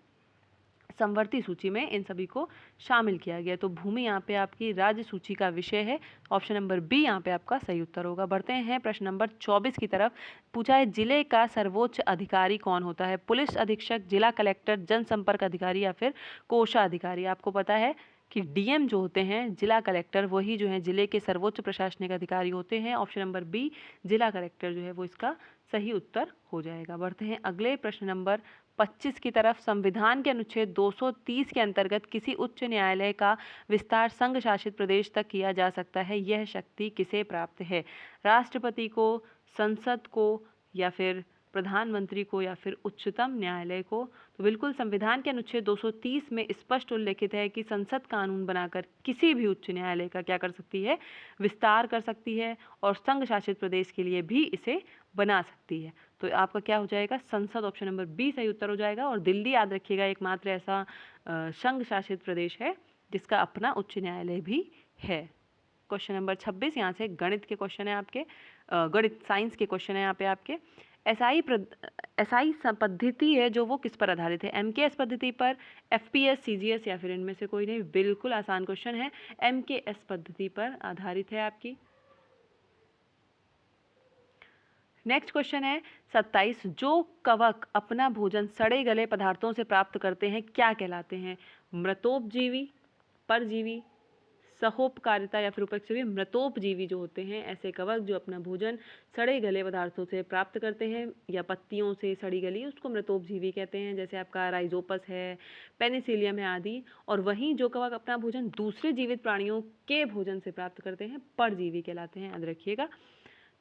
समवर्ती सूची में इन सभी को शामिल किया गया। तो भूमि यहाँ पे आपकी राज्य सूची का विषय है, ऑप्शन नंबर बी यहाँ पे आपका सही उत्तर होगा। बढ़ते हैं प्रश्न नंबर 24 की तरफ। पूछा है, जिले का सर्वोच्च अधिकारी कौन होता है? पुलिस अधीक्षक, जिला कलेक्टर, जनसंपर्क अधिकारी या फिर कोषाधिकारी? आपको पता है कि डीएम जो होते हैं, जिला कलेक्टर, वही जो है जिले के सर्वोच्च प्रशासनिक अधिकारी होते हैं। ऑप्शन नंबर बी जिला कलेक्टर जो है वो इसका सही उत्तर हो जाएगा। बढ़ते हैं अगले प्रश्न नंबर 25 की तरफ। संविधान के अनुच्छेद 230 के अंतर्गत किसी उच्च न्यायालय का विस्तार संघ शासित प्रदेश तक किया जा सकता है, यह शक्ति किसे प्राप्त है? राष्ट्रपति को, संसद को या फिर प्रधानमंत्री को या फिर उच्चतम न्यायालय को? तो बिल्कुल संविधान के अनुच्छेद 230 में स्पष्ट उल्लेखित है कि संसद कानून बनाकर किसी भी उच्च न्यायालय का क्या कर सकती है, विस्तार कर सकती है और संघ शासित प्रदेश के लिए भी इसे बना सकती है। तो आपका क्या हो जाएगा, संसद, ऑप्शन नंबर बी सही उत्तर हो जाएगा। और दिल्ली याद रखिएगा एकमात्र ऐसा संघ शासित प्रदेश है जिसका अपना उच्च न्यायालय भी है। क्वेश्चन नंबर 26 यहाँ से गणित के क्वेश्चन है आपके, गणित साइंस के क्वेश्चन है यहाँ पे आपके। एसआई पद्धति है जो वो किस पर आधारित है, एमकेएस पद्धति पर, एफपीएस, सीजीएस या फिर इनमें से कोई नहीं? बिल्कुल आसान क्वेश्चन है, एमकेएस पद्धति पर आधारित है आपकी। नेक्स्ट क्वेश्चन है 27, जो कवक अपना भोजन सड़े गले पदार्थों से प्राप्त करते हैं क्या कहलाते हैं? मृतोपजीवी, परजीवी, सहोपकारिता या फिर उपयोगी? मृतोपजीवी जो होते हैं ऐसे कवक जो अपना भोजन सड़े गले पदार्थों से प्राप्त करते हैं या पत्तियों से सड़ी गली, उसको मृतोपजीवी कहते हैं। जैसे आपका राइजोपस है, पेनिसिलियम है आदि। और वहीं जो कवक अपना भोजन दूसरे जीवित प्राणियों के भोजन से प्राप्त करते हैं परजीवी कहलाते हैं, याद रखिएगा।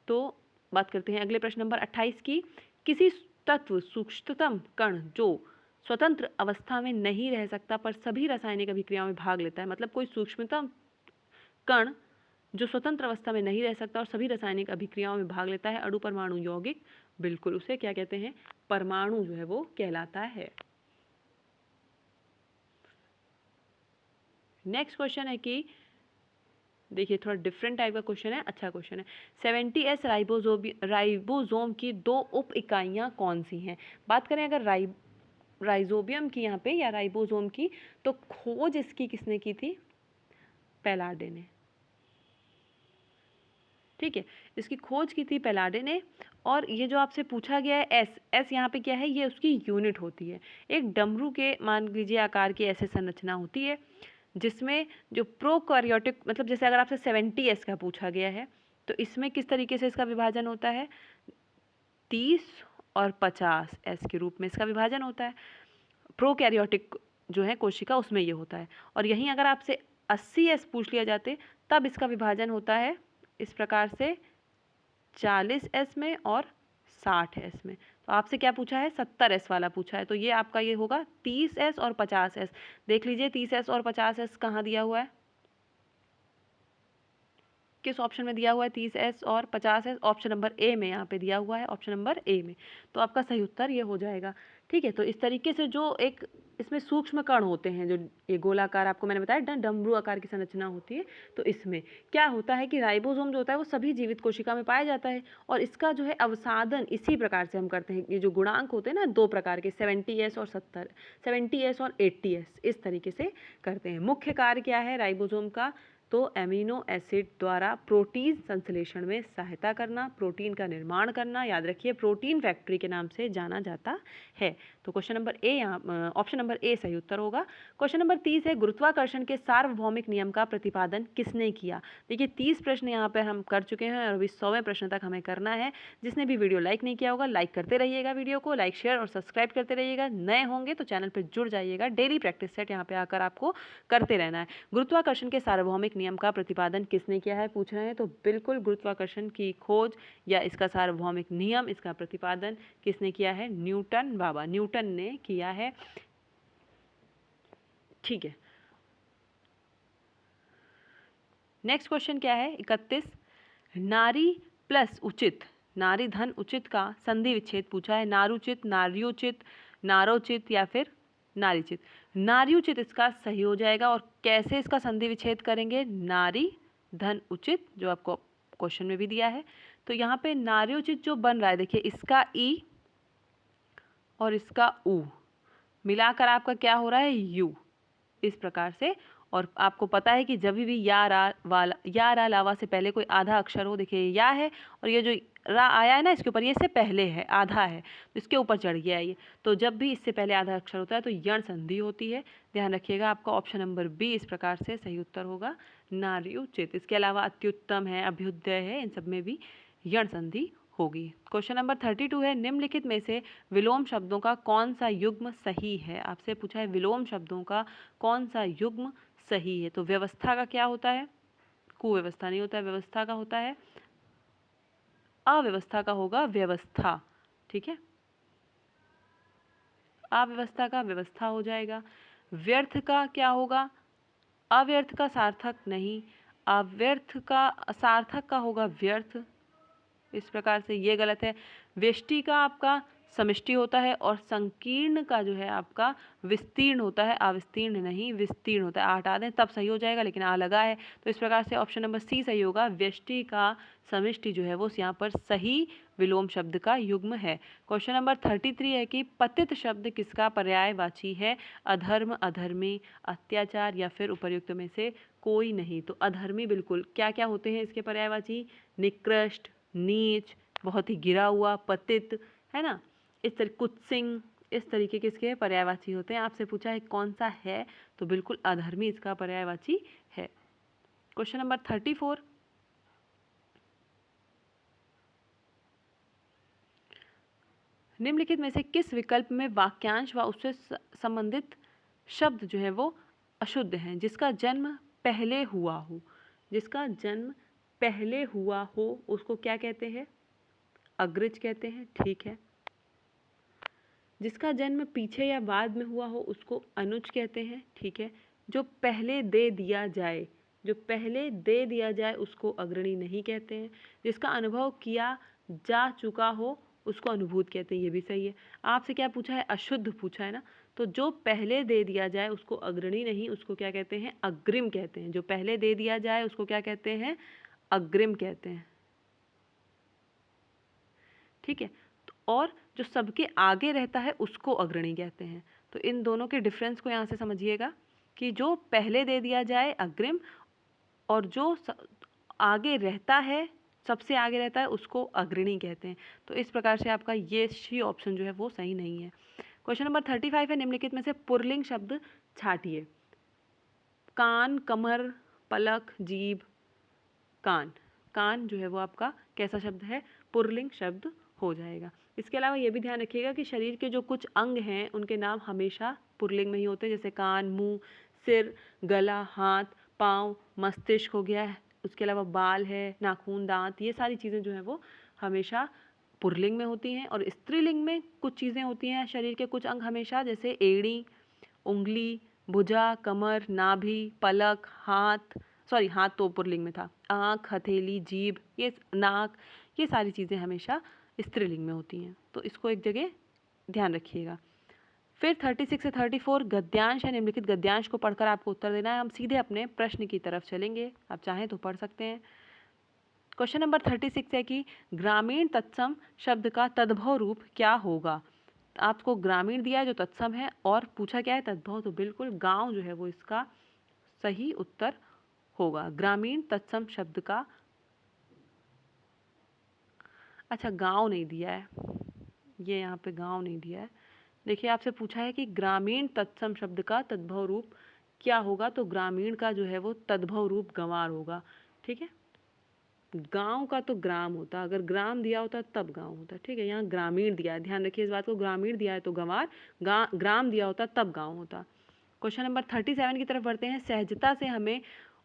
तो बात करते हैं अगले प्रश्न नंबर 28 की। किसी तत्व सूक्ष्मतम कण जो स्वतंत्र अवस्था में नहीं रह सकता पर सभी रासायनिक अभिक्रियाओं में भाग लेता है, मतलब कोई सूक्ष्मतम कण जो स्वतंत्र अवस्था में नहीं रह सकता और सभी रासायनिक अभिक्रियाओं में भाग लेता है, अणु, परमाणु, यौगिक, बिल्कुल उसे क्या कहते हैं, परमाणु जो है वो कहलाता है। नेक्स्ट क्वेश्चन है कि देखिए थोड़ा डिफरेंट टाइप का क्वेश्चन है, अच्छा क्वेश्चन है। 70S राइबोसोम की 2 उप इकाइयाँ कौन सी हैं? बात करें अगर राइजोबियम की यहाँ पे या राइबोसोम की, तो खोज इसकी किसने की थी? पैलाडे ने। ठीक है, इसकी खोज की थी पैलाडे ने। और ये जो आपसे पूछा गया है एस यहाँ पे क्या है, ये उसकी यूनिट होती है। एक डमरू के मान लीजिए आकार की ऐसे संरचना होती है जिसमें जो प्रोकैरियोटिक, मतलब जैसे अगर आपसे 70S का पूछा गया है तो इसमें किस तरीके से इसका विभाजन होता है, 30 और 50S के रूप में इसका विभाजन होता है। प्रोकैरियोटिक जो है कोशिका उसमें ये होता है। और यहीं अगर आपसे 80S पूछ लिया जाते तब इसका विभाजन होता है इस प्रकार से 40S में और 60S में। तो आपसे क्या पूछा है, 70S वाला पूछा है, तो ये आपका ये होगा 30S और 50S। देख लीजिए 30S और 50S कहाँ दिया हुआ है, किस ऑप्शन में दिया हुआ है 30S और 50S? ऑप्शन नंबर ए में यहाँ पे दिया हुआ है, ऑप्शन नंबर ए में। तो आपका सही उत्तर ये हो जाएगा। ठीक है, तो इस तरीके से जो एक इसमें सूक्ष्म कण होते हैं, जो ये गोलाकार आपको मैंने बताया डमरू आकार की संरचना होती है, तो इसमें क्या होता है कि राइबोसोम जो होता है वो सभी जीवित कोशिका में पाया जाता है और इसका जो है अवसादन इसी प्रकार से हम करते हैं। ये जो गुणांक होते हैं ना 2 प्रकार के, 70S और 70S और 80S, इस तरीके से करते हैं। मुख्य कार्य क्या है राइबोसोम का, तो एमिनो एसिड द्वारा प्रोटीन संश्लेषण में सहायता करना, प्रोटीन का निर्माण करना, याद रखिए प्रोटीन फैक्ट्री के नाम से जाना जाता है। तो क्वेश्चन नंबर ए यहाँ ऑप्शन नंबर ए सही उत्तर होगा। क्वेश्चन नंबर 30 है, गुरुत्वाकर्षण के सार्वभौमिक नियम का प्रतिपादन किसने किया? देखिए 30 प्रश्न यहाँ पर हम कर चुके हैं और अभी 100वें प्रश्न तक हमें करना है। जिसने भी वीडियो लाइक नहीं किया होगा लाइक करते रहिएगा, वीडियो को लाइक शेयर और सब्सक्राइब करते रहिएगा। नए होंगे तो चैनल पर जुड़ जाइएगा, डेली प्रैक्टिस सेट यहाँ पे आकर आपको करते रहना है। गुरुत्वाकर्षण के सार्वभौमिक नियम का प्रतिपादन किसने किया है पूछ रहे हैं, तो बिल्कुल गुरुत्वाकर्षण की खोज या इसका सार्वभौमिक नियम, इसका प्रतिपादन किसने किया है? न्यूटन, बाबा न्यूटन ने किया है। ठीक है, नेक्स्ट क्वेश्चन क्या है 31, नारी प्लस उचित, नारी धन उचित का संधि विच्छेद पूछा है। नारुचित, नार्योचित, नारोचित या फिर नारीचित? नार्योचित इसका सही हो जाएगा। और कैसे इसका संधि विच्छेद करेंगे? नारी धन उचित, जो आपको क्वेश्चन में भी दिया है। तो यहाँ पे नार्योचित जो बन रहा है, देखिए इसका ई और इसका ऊ मिलाकर आपका क्या हो रहा है? यू, इस प्रकार से। और आपको पता है कि जब भी या रा लावा से पहले कोई आधा अक्षर हो, देखिए या है और ये जो रा आया है ना इसके ऊपर, ये इससे पहले है, आधा है तो इसके ऊपर चढ़ गया है ये। तो जब भी इससे पहले आधा अक्षर होता है तो यण संधि होती है, ध्यान रखिएगा। आपका ऑप्शन नंबर बी इस प्रकार से सही उत्तर होगा, नार्योचित। इसके अलावा अत्युत्तम है, अभ्युदय है, इन सब में भी यण संधि होगी। क्वेश्चन नंबर 32 है, निम्नलिखित में से विलोम शब्दों का कौन सा युग्म सही है? आपसे पूछा है विलोम शब्दों का कौन सा युग्म सही है। तो व्यवस्था का क्या होता है? कुव्यवस्था नहीं होता है, व्यवस्था का होता है, अव्यवस्था का होगा व्यवस्था। ठीक है। अव्यवस्था का व्यवस्था हो जाएगा। व्यर्थ का क्या होगा? अव्यर्थ का सार्थक नहीं, अव्यर्थ का सार्थक का होगा व्यर्थ। इस प्रकार से ये गलत है। व्यष्टि का आपका समष्टि होता है और संकीर्ण का जो है आपका विस्तीर्ण होता है, अविस्तीर्ण नहीं विस्तीर्ण होता है। आ हटा दें तब सही हो जाएगा, लेकिन आ लगा है तो इस प्रकार से ऑप्शन नंबर सी सही होगा। व्यष्टि का समष्टि जो है वो यहाँ पर सही विलोम शब्द का युग्म है। क्वेश्चन नंबर 33 है कि पतित शब्द किसका पर्यायवाची है? अधर्म, अधर्मी, अत्याचार या फिर उपर्युक्त में से कोई नहीं। तो अधर्मी बिल्कुल। क्या क्या होते हैं इसके पर्यायवाची? निकृष्ट, नीच, बहुत ही गिरा हुआ, पतित, है ना, इस तरह कुत्सिंग, इस तरीके के इसके पर्यायवाची होते हैं। आपसे पूछा है कौन सा है, तो बिल्कुल अधर्मी इसका पर्यायवाची है। क्वेश्चन नंबर 34, निम्नलिखित में से किस विकल्प में वाक्यांश व उससे संबंधित शब्द जो है वो अशुद्ध हैं? जिसका जन्म पहले हुआ हो, जिसका जन्म पहले हुआ हो उसको क्या कहते हैं? अग्रज कहते हैं, ठीक है। जिसका जन्म पीछे या बाद में हुआ हो उसको अनुज कहते हैं, ठीक है। जो पहले दे दिया जाए, जो पहले दे दिया जाए उसको अग्रणी नहीं कहते हैं। जिसका अनुभव किया जा चुका हो उसको अनुभूत कहते हैं, ये भी सही है। आपसे क्या पूछा है? अशुद्ध पूछा है ना, तो जो पहले दे दिया जाए उसको अग्रणी नहीं, उसको क्या कहते हैं? अग्रिम कहते हैं। जो पहले दे दिया जाए उसको क्या कहते हैं? अग्रिम कहते हैं, ठीक है। और जो सबके आगे रहता है उसको अग्रणी कहते हैं। तो इन दोनों के डिफरेंस को यहाँ से समझिएगा कि जो पहले दे दिया जाए अग्रिम, और जो आगे रहता है, सबसे आगे रहता है उसको अग्रणी कहते हैं। तो इस प्रकार से आपका ये सी ऑप्शन जो है वो सही नहीं है। क्वेश्चन नंबर 35 है, निम्नलिखित में से पुल्लिंग शब्द छांटिए। कान, कमर, पलक, जीभ। कान, कान जो है वो आपका कैसा शब्द है? पुल्लिंग शब्द हो जाएगा। इसके अलावा ये भी ध्यान रखिएगा कि शरीर के जो कुछ अंग हैं उनके नाम हमेशा पुल्लिंग में ही होते हैं, जैसे कान, मुंह, सिर, गला, हाथ, पाँव, मस्तिष्क हो गया है, उसके अलावा बाल है, नाखून, दांत, ये सारी चीज़ें जो है वो हमेशा पुल्लिंग में होती हैं। और स्त्रीलिंग में कुछ चीज़ें होती हैं, शरीर के कुछ अंग हमेशा, जैसे एड़ी, उंगली, भुजा, कमर, नाभि, पलक, हाथ, सॉरी हाथ तो पुल्लिंग में था, आँख, हथेली, जीभ, ये नाक, ये सारी चीज़ें हमेशा स्त्रीलिंग में होती हैं। तो इसको एक जगह ध्यान रखिएगा। फिर 36 से 34 गद्यांश है। निम्नलिखित गद्यांश को पढ़कर आपको उत्तर देना है। हम सीधे अपने प्रश्न की तरफ चलेंगे, आप चाहें तो पढ़ सकते हैं। क्वेश्चन नंबर 36 है कि ग्रामीण तत्सम शब्द का तद्भव रूप क्या होगा? आपको ग्रामीण दिया है जो तत्सम है, और पूछा क्या है? तद्भव। तो बिल्कुल गांव जो है वो इसका सही उत्तर होगा। ग्रामीण तत्सम शब्द का, अच्छा गांव नहीं दिया है, ये यहाँ पे गांव नहीं दिया है। देखिए आपसे पूछा है कि ग्रामीण तत्सम शब्द का तद्भव रूप क्या होगा, तो ग्रामीण का जो है वो तद्भव रूप गंवार होगा, ठीक है। गांव का तो ग्राम होता, अगर ग्राम दिया होता तब गांव होता, ठीक है। यहाँ ग्रामीण दिया है, ध्यान रखिए इस बात को, ग्रामीण दिया है तो गंवार, ग्राम दिया होता तब गांव होता। क्वेश्चन नंबर 37 की तरफ बढ़ते हैं। सहजता से हमें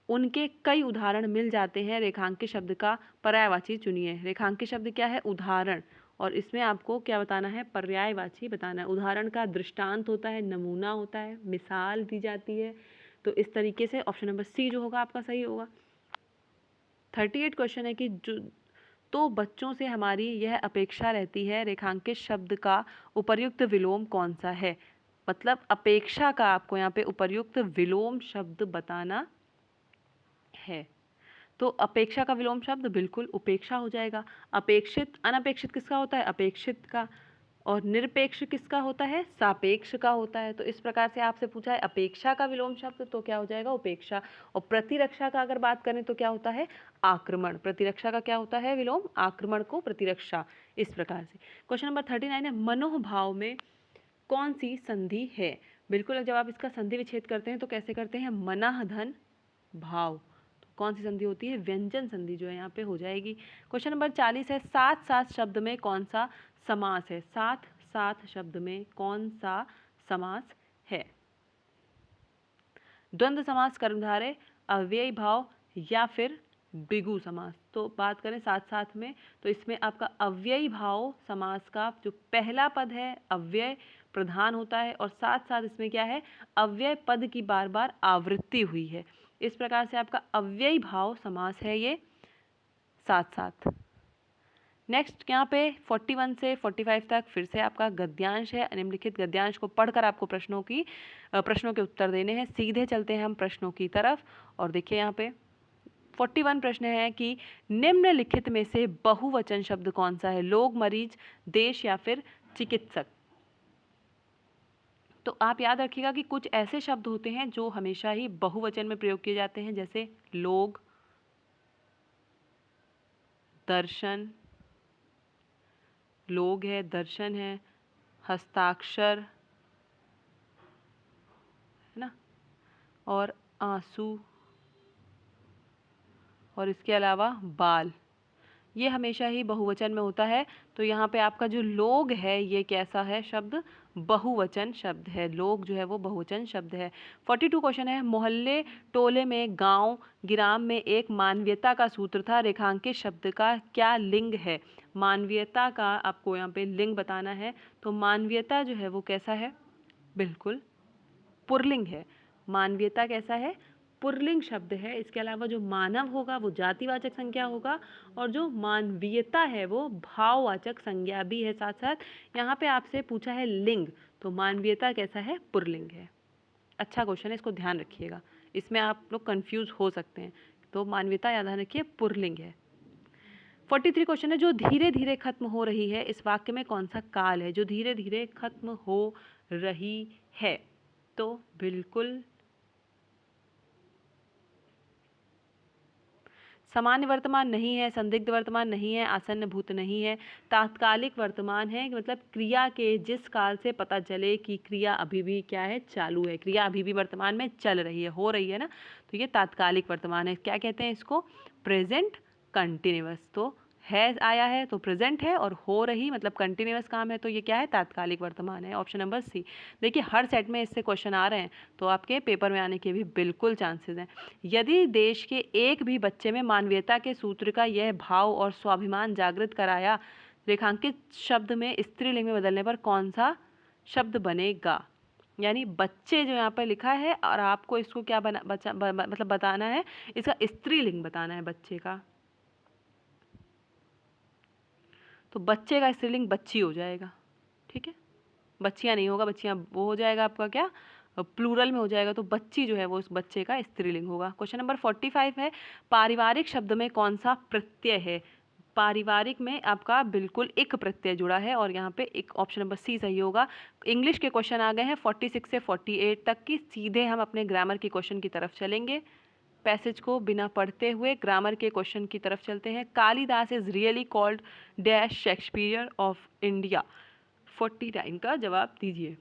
उनके कई उदाहरण मिल जाते हैं, रेखांकित शब्द का पर्यायवाची चुनिए। रेखांकित शब्द क्या है? उदाहरण, और इसमें आपको क्या बताना है? पर्यायवाची बताना है। उदाहरण का दृष्टांत होता है, नमूना होता है, मिसाल दी जाती है। तो इस तरीके से ऑप्शन नंबर सी जो होगा आपका सही होगा। 38 क्वेश्चन है कि जो तो बच्चों से हमारी यह अपेक्षा रहती है, रेखांकित शब्द का उपर्युक्त विलोम कौन सा है? मतलब अपेक्षा का आपको यहाँ पे उपर्युक्त विलोम शब्द बताना है। तो अपेक्षा का विलोम शब्द बिल्कुल उपेक्षा हो जाएगा। अपेक्षित, अनपेक्षित किसका होता है? अपेक्षित का। और निरपेक्ष किसका होता है? सापेक्ष का होता है। तो इस प्रकार से आपसे पूछा है अपेक्षा का विलोम शब्द, तो क्या हो जाएगा? उपेक्षा। और प्रतिरक्षा का अगर बात करें तो क्या होता है? आक्रमण। प्रतिरक्षा का क्या होता है विलोम? आक्रमण को प्रतिरक्षा। इस प्रकार से क्वेश्चन नंबर 39 है, मनोभाव में कौन सी संधि है? बिल्कुल जब आप इसका संधि विच्छेद करते हैं तो कैसे करते हैं? मनः धन भाव। तो कौन सी संधि होती है? व्यंजन संधि जो है यहाँ पे हो जाएगी। क्वेश्चन नंबर 40 है, साथ साथ शब्द में कौन सा समास है? साथ साथ शब्द में कौन सा समास है? द्वंद्व समास, कर्मधारय, अव्ययी भाव, या फिर बिगु समास। तो बात करें साथ साथ में, तो इसमें आपका अव्ययी भाव समास का जो पहला पद है अव्यय प्रधान होता है और साथ साथ इसमें क्या है, अव्यय पद की बार बार आवृत्ति हुई है। इस प्रकार से आपका अव्ययी भाव समास है ये साथ साथ। नेक्स्ट यहाँ पे 41 से 45 तक फिर से आपका गद्यांश है। निम्नलिखित गद्यांश को पढ़कर आपको प्रश्नों के उत्तर देने हैं। सीधे चलते हैं हम प्रश्नों की तरफ और देखिए यहाँ पे 41 प्रश्न है कि निम्नलिखित में से बहुवचन शब्द कौन सा है, लोग, मरीज, देश या फिर चिकित्सक। तो आप याद रखिएगा कि कुछ ऐसे शब्द होते हैं जो हमेशा ही बहुवचन में प्रयोग किए जाते हैं, जैसे लोग, दर्शन, लोग है, दर्शन है, हस्ताक्षर है ना, और आंसू, और इसके अलावा बाल, ये हमेशा ही बहुवचन में होता है। तो यहाँ पे आपका जो लोग है ये कैसा है शब्द, बहुवचन शब्द है। लोग जो है वो बहुवचन शब्द है। 42 क्वेश्चन है, मोहल्ले, टोले में, गांव, ग्राम में एक मानवीयता का सूत्र था, रेखांकित शब्द का क्या लिंग है। मानवीयता का आपको यहाँ पे लिंग बताना है। तो मानवीयता जो है वो कैसा है, बिल्कुल पुल्लिंग है। मानवीयता कैसा है, पुल्लिंग शब्द है। इसके अलावा जो मानव होगा वो जातिवाचक संज्ञा होगा और जो मानवीयता है वो भाववाचक संज्ञा भी है। साथ साथ यहाँ पे आपसे पूछा है लिंग, तो मानवीयता कैसा है, पुल्लिंग है। अच्छा क्वेश्चन है, इसको ध्यान रखिएगा, इसमें आप लोग कंफ्यूज हो सकते हैं। तो मानवीयता याद रखिए पुल्लिंग है। 43 क्वेश्चन है, जो धीरे धीरे खत्म हो रही है इस वाक्य में कौन सा काल है। जो धीरे धीरे खत्म हो रही है, तो बिल्कुल सामान्य वर्तमान नहीं है, संदिग्ध वर्तमान नहीं है, आसन्न भूत नहीं है, तात्कालिक वर्तमान है। मतलब क्रिया के जिस काल से पता चले कि क्रिया अभी भी क्या है, चालू है, क्रिया अभी भी वर्तमान में चल रही है, हो रही है ना, तो ये तात्कालिक वर्तमान है। क्या कहते हैं इसको, प्रेजेंट कंटिन्यूअस। तो है आया है तो प्रेजेंट है, और हो रही मतलब कंटिन्यूअस काम है, तो ये क्या है, तात्कालिक वर्तमान है। Option number C. देखिए हर सेट में इससे क्वेश्चन आ रहे हैं, तो आपके पेपर में आने के भी बिल्कुल चांसेस हैं। यदि देश के एक भी बच्चे में मानवीयता के सूत्र का यह भाव और स्वाभिमान जागृत कराया, रेखांकित शब्द में स्त्रीलिंग में बदलने पर कौन सा शब्द बनेगा। यानी बच्चे जो यहाँ पर लिखा है और आपको इसको क्या मतलब बताना है, इसका स्त्रीलिंग बताना है बच्चे का। तो बच्चे का स्त्रीलिंग बच्ची हो जाएगा, ठीक है, बच्चियाँ नहीं होगा, बच्चियाँ वो हो जाएगा आपका क्या, प्लूरल में हो जाएगा। तो बच्ची जो है वो उस बच्चे का स्त्रीलिंग होगा। क्वेश्चन नंबर 45 है, पारिवारिक शब्द में कौन सा प्रत्यय है। पारिवारिक में आपका बिल्कुल एक प्रत्यय जुड़ा है और यहाँ पे एक ऑप्शन नंबर सी सही होगा। इंग्लिश के क्वेश्चन आ गए हैं 46 से 48 तक की। सीधे हम अपने ग्रामर के क्वेश्चन की तरफ चलेंगे। पैसेज को बिना पढ़ते हुए ग्रामर के क्वेश्चन की तरफ चलते हैं। Kalidas is really called dash Shakespeare of India. 49 का जवाब दीजिए।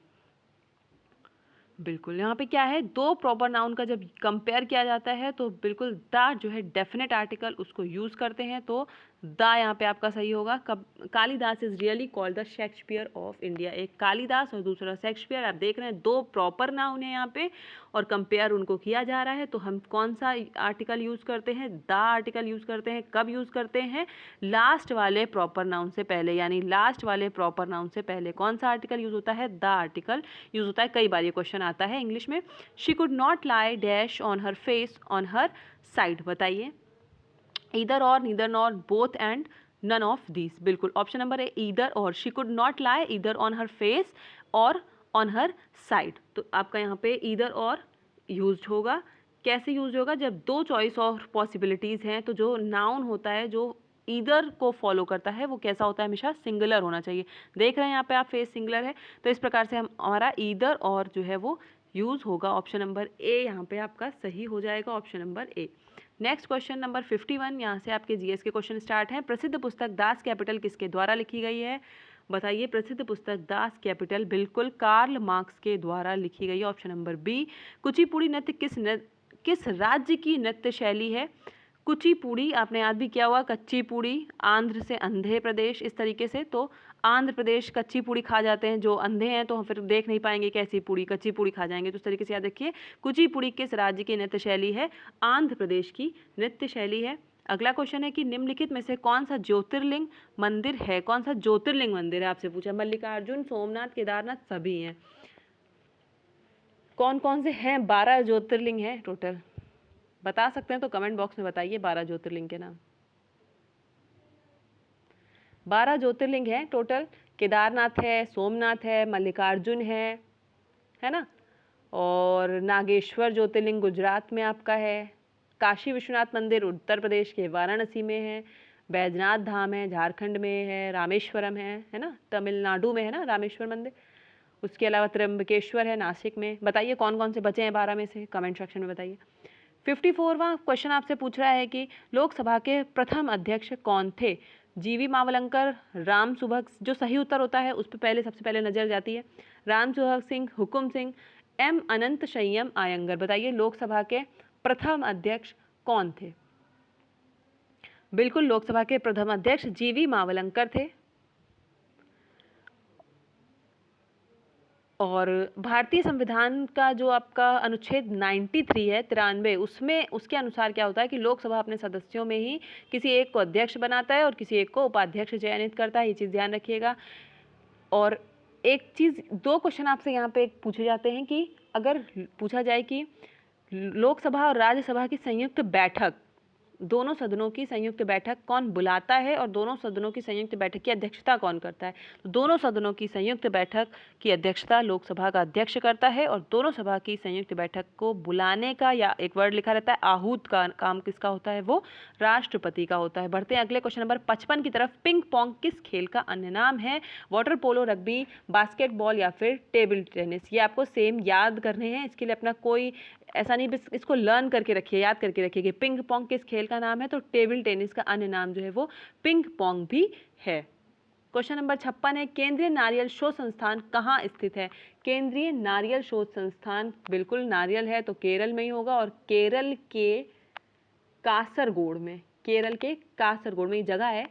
बिल्कुल यहाँ पे क्या है, दो प्रॉपर नाउन का जब कंपेयर किया जाता है तो बिल्कुल द जो है डेफिनेट आर्टिकल उसको यूज़ करते हैं, तो द यहाँ पे आपका सही होगा। कब Kalidas is really called the Shakespeare of India. एक कालिदास और दूसरा शेक्सपियर, आप देख रहे हैं दो प्रॉपर नाउन है यहाँ पे और कंपेयर उनको किया जा रहा है। तो हम कौन सा आर्टिकल यूज़ करते हैं, द आर्टिकल यूज़ करते हैं। कब यूज़ करते हैं, लास्ट वाले प्रॉपर नाउन से पहले, यानी लास्ट वाले प्रॉपर नाउन से पहले कौन सा आर्टिकल यूज़ होता है, द आर्टिकल यूज़ होता है। कई बार ये क्वेश्चन आता है इंग्लिश में। She could not lie dash on her face on her side. बताइए, either or, neither nor, both and none of these. बिल्कुल ऑप्शन नंबर है either or. She could not lie either on her face or on her side. तो आपका यहाँ पे either और use होगा। कैसे यूज होगा, जब दो चॉइस ऑफ पॉसिबिलिटीज़ हैं तो जो नाउन होता है जो ईदर को फॉलो करता है वो कैसा होता है, हमेशा सिंगुलर होना चाहिए। देख रहे हैं यहाँ पे आप, फेस सिंगुलर है, तो इस प्रकार से हम हमारा ईदर और जो है वो यूज़ होगा। ऑप्शन नंबर ए यहाँ पे आपका सही हो जाएगा, option number A. Next question number 51, यहाँ से आपके जीएस के क्वेश्चन स्टार्ट हैं। प्रसिद्ध पुस्तक दास कैपिटल किसके द्वारा लिखी गई है। बताइए, प्रसिद्ध पुस्तक दास कैपिटल बिल्कुल कार्ल मार्क्स के द्वारा लिखी गई है, ऑप्शन नंबर बी। कुचिपुड़ी नृत्य किस राज्य की नृत्य शैली है। कुचिपुड़ी आपने याद भी किया हुआ, कच्ची पूड़ी, आंध्र से अंधे प्रदेश, इस तरीके से। तो आंध्र प्रदेश कच्ची पूड़ी खा जाते हैं, जो अंधे हैं तो हम फिर देख नहीं पाएंगे कैसी पूड़ी, कच्ची पूड़ी खा जाएंगे। तो इस तरीके से याद रखिए, कुचिपुड़ी किस राज्य की नृत्य शैली है, आंध्र प्रदेश की नृत्य शैली है। अगला क्वेश्चन है कि निम्नलिखित में से कौन सा ज्योतिर्लिंग मंदिर है, कौन सा ज्योतिर्लिंग मंदिर है आपसे पूछा। मल्लिकार्जुन, सोमनाथ, केदारनाथ सभी हैं। कौन कौन से हैं? 12 ज्योतिर्लिंग हैं टोटल। बता सकते हैं तो कमेंट बॉक्स में बताइए 12 ज्योतिर्लिंग के नाम। 12 ज्योतिर्लिंग हैं टोटल। केदारनाथ है, सोमनाथ है, मल्लिकार्जुन है ना, और नागेश्वर ज्योतिर्लिंग गुजरात में आपका है, काशी विश्वनाथ मंदिर उत्तर प्रदेश के वाराणसी में है, बैजनाथ धाम है झारखंड में है, रामेश्वरम है ना, तमिलनाडु में है ना रामेश्वर मंदिर। उसके अलावा त्र्यंबकेश्वर है नासिक में। बताइए कौन कौन से बचे हैं 12 में से, कमेंट सेक्शन में बताइए। 54वां क्वेश्चन आपसे पूछ रहा है कि लोकसभा के प्रथम अध्यक्ष कौन थे। जीवी मावलंकर, राम सुभग, जो सही उत्तर होता है उस पर पहले सबसे पहले नजर जाती है। राम सुभग सिंह, हुकुम सिंह, एम अनंत शय्यम आयंगर। बताइए लोकसभा के प्रथम अध्यक्ष कौन थे। बिल्कुल लोकसभा के प्रथम अध्यक्ष जीवी मावलंकर थे। और भारतीय संविधान का जो आपका अनुच्छेद 93 है 93, उसमें उसके अनुसार क्या होता है कि लोकसभा अपने सदस्यों में ही किसी एक को अध्यक्ष बनाता है और किसी एक को उपाध्यक्ष चयनित करता है। ये चीज़ ध्यान रखिएगा। और एक चीज़, 2 क्वेश्चन आपसे यहाँ पे पूछे जाते हैं कि अगर पूछा जाए कि लोकसभा और राज्यसभा की संयुक्त बैठक, दोनों सदनों की संयुक्त बैठक कौन बुलाता है और दोनों सदनों की संयुक्त बैठक की अध्यक्षता कौन करता है। तो दोनों सदनों की संयुक्त बैठक की अध्यक्षता लोकसभा का अध्यक्ष करता है और दोनों सभा की संयुक्त बैठक को बुलाने का, या एक वर्ड लिखा रहता है आहूत का काम किसका होता है, वो राष्ट्रपति का होता है। बढ़ते हैं अगले क्वेश्चन नंबर 55 की तरफ। पिंग पोंग किस खेल का अन्य नाम है। वाटर पोलो, रग्बी, बास्केटबॉल या फिर टेबल टेनिस। ये आपको सेम याद करने हैं, इसके लिए अपना कोई ऐसा नहीं, बस इसको लर्न करके रखिए, याद करके रखिए कि पिंग पोंग किस खेल का नाम है, तो टेबल टेनिस का अन्य नाम जो है वो पिंग पोंग भी है। क्वेश्चन नंबर 56 है केंद्रीय नारियल शोध संस्थान कहाँ स्थित है। केंद्रीय नारियल शोध संस्थान, बिल्कुल नारियल है तो केरल में ही होगा, और केरल के कासरगोड में, केरल के कासरगोड में ये जगह है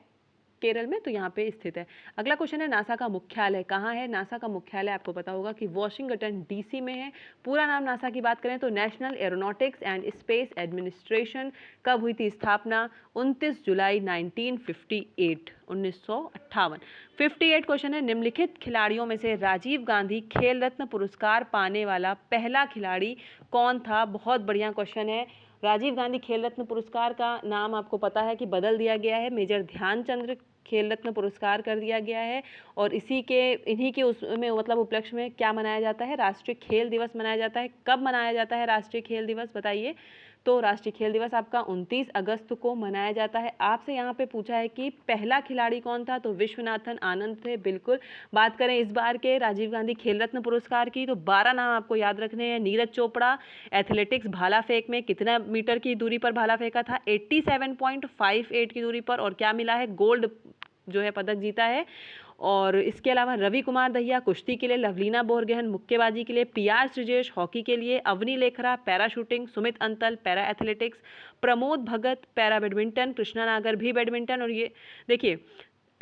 केरल में, तो यहाँ पे स्थित है। अगला क्वेश्चन है नासा का मुख्यालय कहाँ है। नासा का मुख्यालय आपको पता होगा कि वॉशिंगटन डीसी में है। पूरा नाम नासा की बात करें तो national aeronautics and space administration. कब हुई थी स्थापना? 29 जुलाई 1958, 1958। 58 क्वेश्चन है निम्नलिखित खिलाड़ियों में से राजीव गांधी खेल रत्न पुरस्कार पाने वाला पहला खिलाड़ी कौन था। बहुत बढ़िया क्वेश्चन है। राजीव गांधी खेल रत्न पुरस्कार का नाम आपको पता है कि बदल दिया गया है, मेजर ध्यानचंद खेल रत्न पुरस्कार कर दिया गया है। और इन्हीं के उसमें मतलब उपलक्ष्य में क्या मनाया जाता है, राष्ट्रीय खेल दिवस मनाया जाता है। कब मनाया जाता है राष्ट्रीय खेल दिवस, बताइए। तो राष्ट्रीय खेल दिवस आपका 29 अगस्त को मनाया जाता है। आपसे यहाँ पे पूछा है कि पहला खिलाड़ी कौन था, तो विश्वनाथन आनंद थे, बिल्कुल। बात करें इस बार के राजीव गांधी खेल रत्न पुरस्कार की, तो 12 नाम आपको याद रखने हैं। नीरज चोपड़ा, एथलेटिक्स भाला फेंक में कितना मीटर की दूरी पर भाला फेंका था, 87.58 की दूरी पर, और क्या मिला है, गोल्ड जो है पदक जीता है। और इसके अलावा रवि कुमार दहिया कुश्ती के लिए, लवलीना बोरगोहेन मुक्केबाजी के लिए, पीआर श्रीजेश हॉकी के लिए, Avani Lekhara para shooting, Sumit Antil para athletics, Pramod Bhagat para badminton, Krishna Nagar भी बैडमिंटन। और ये देखिए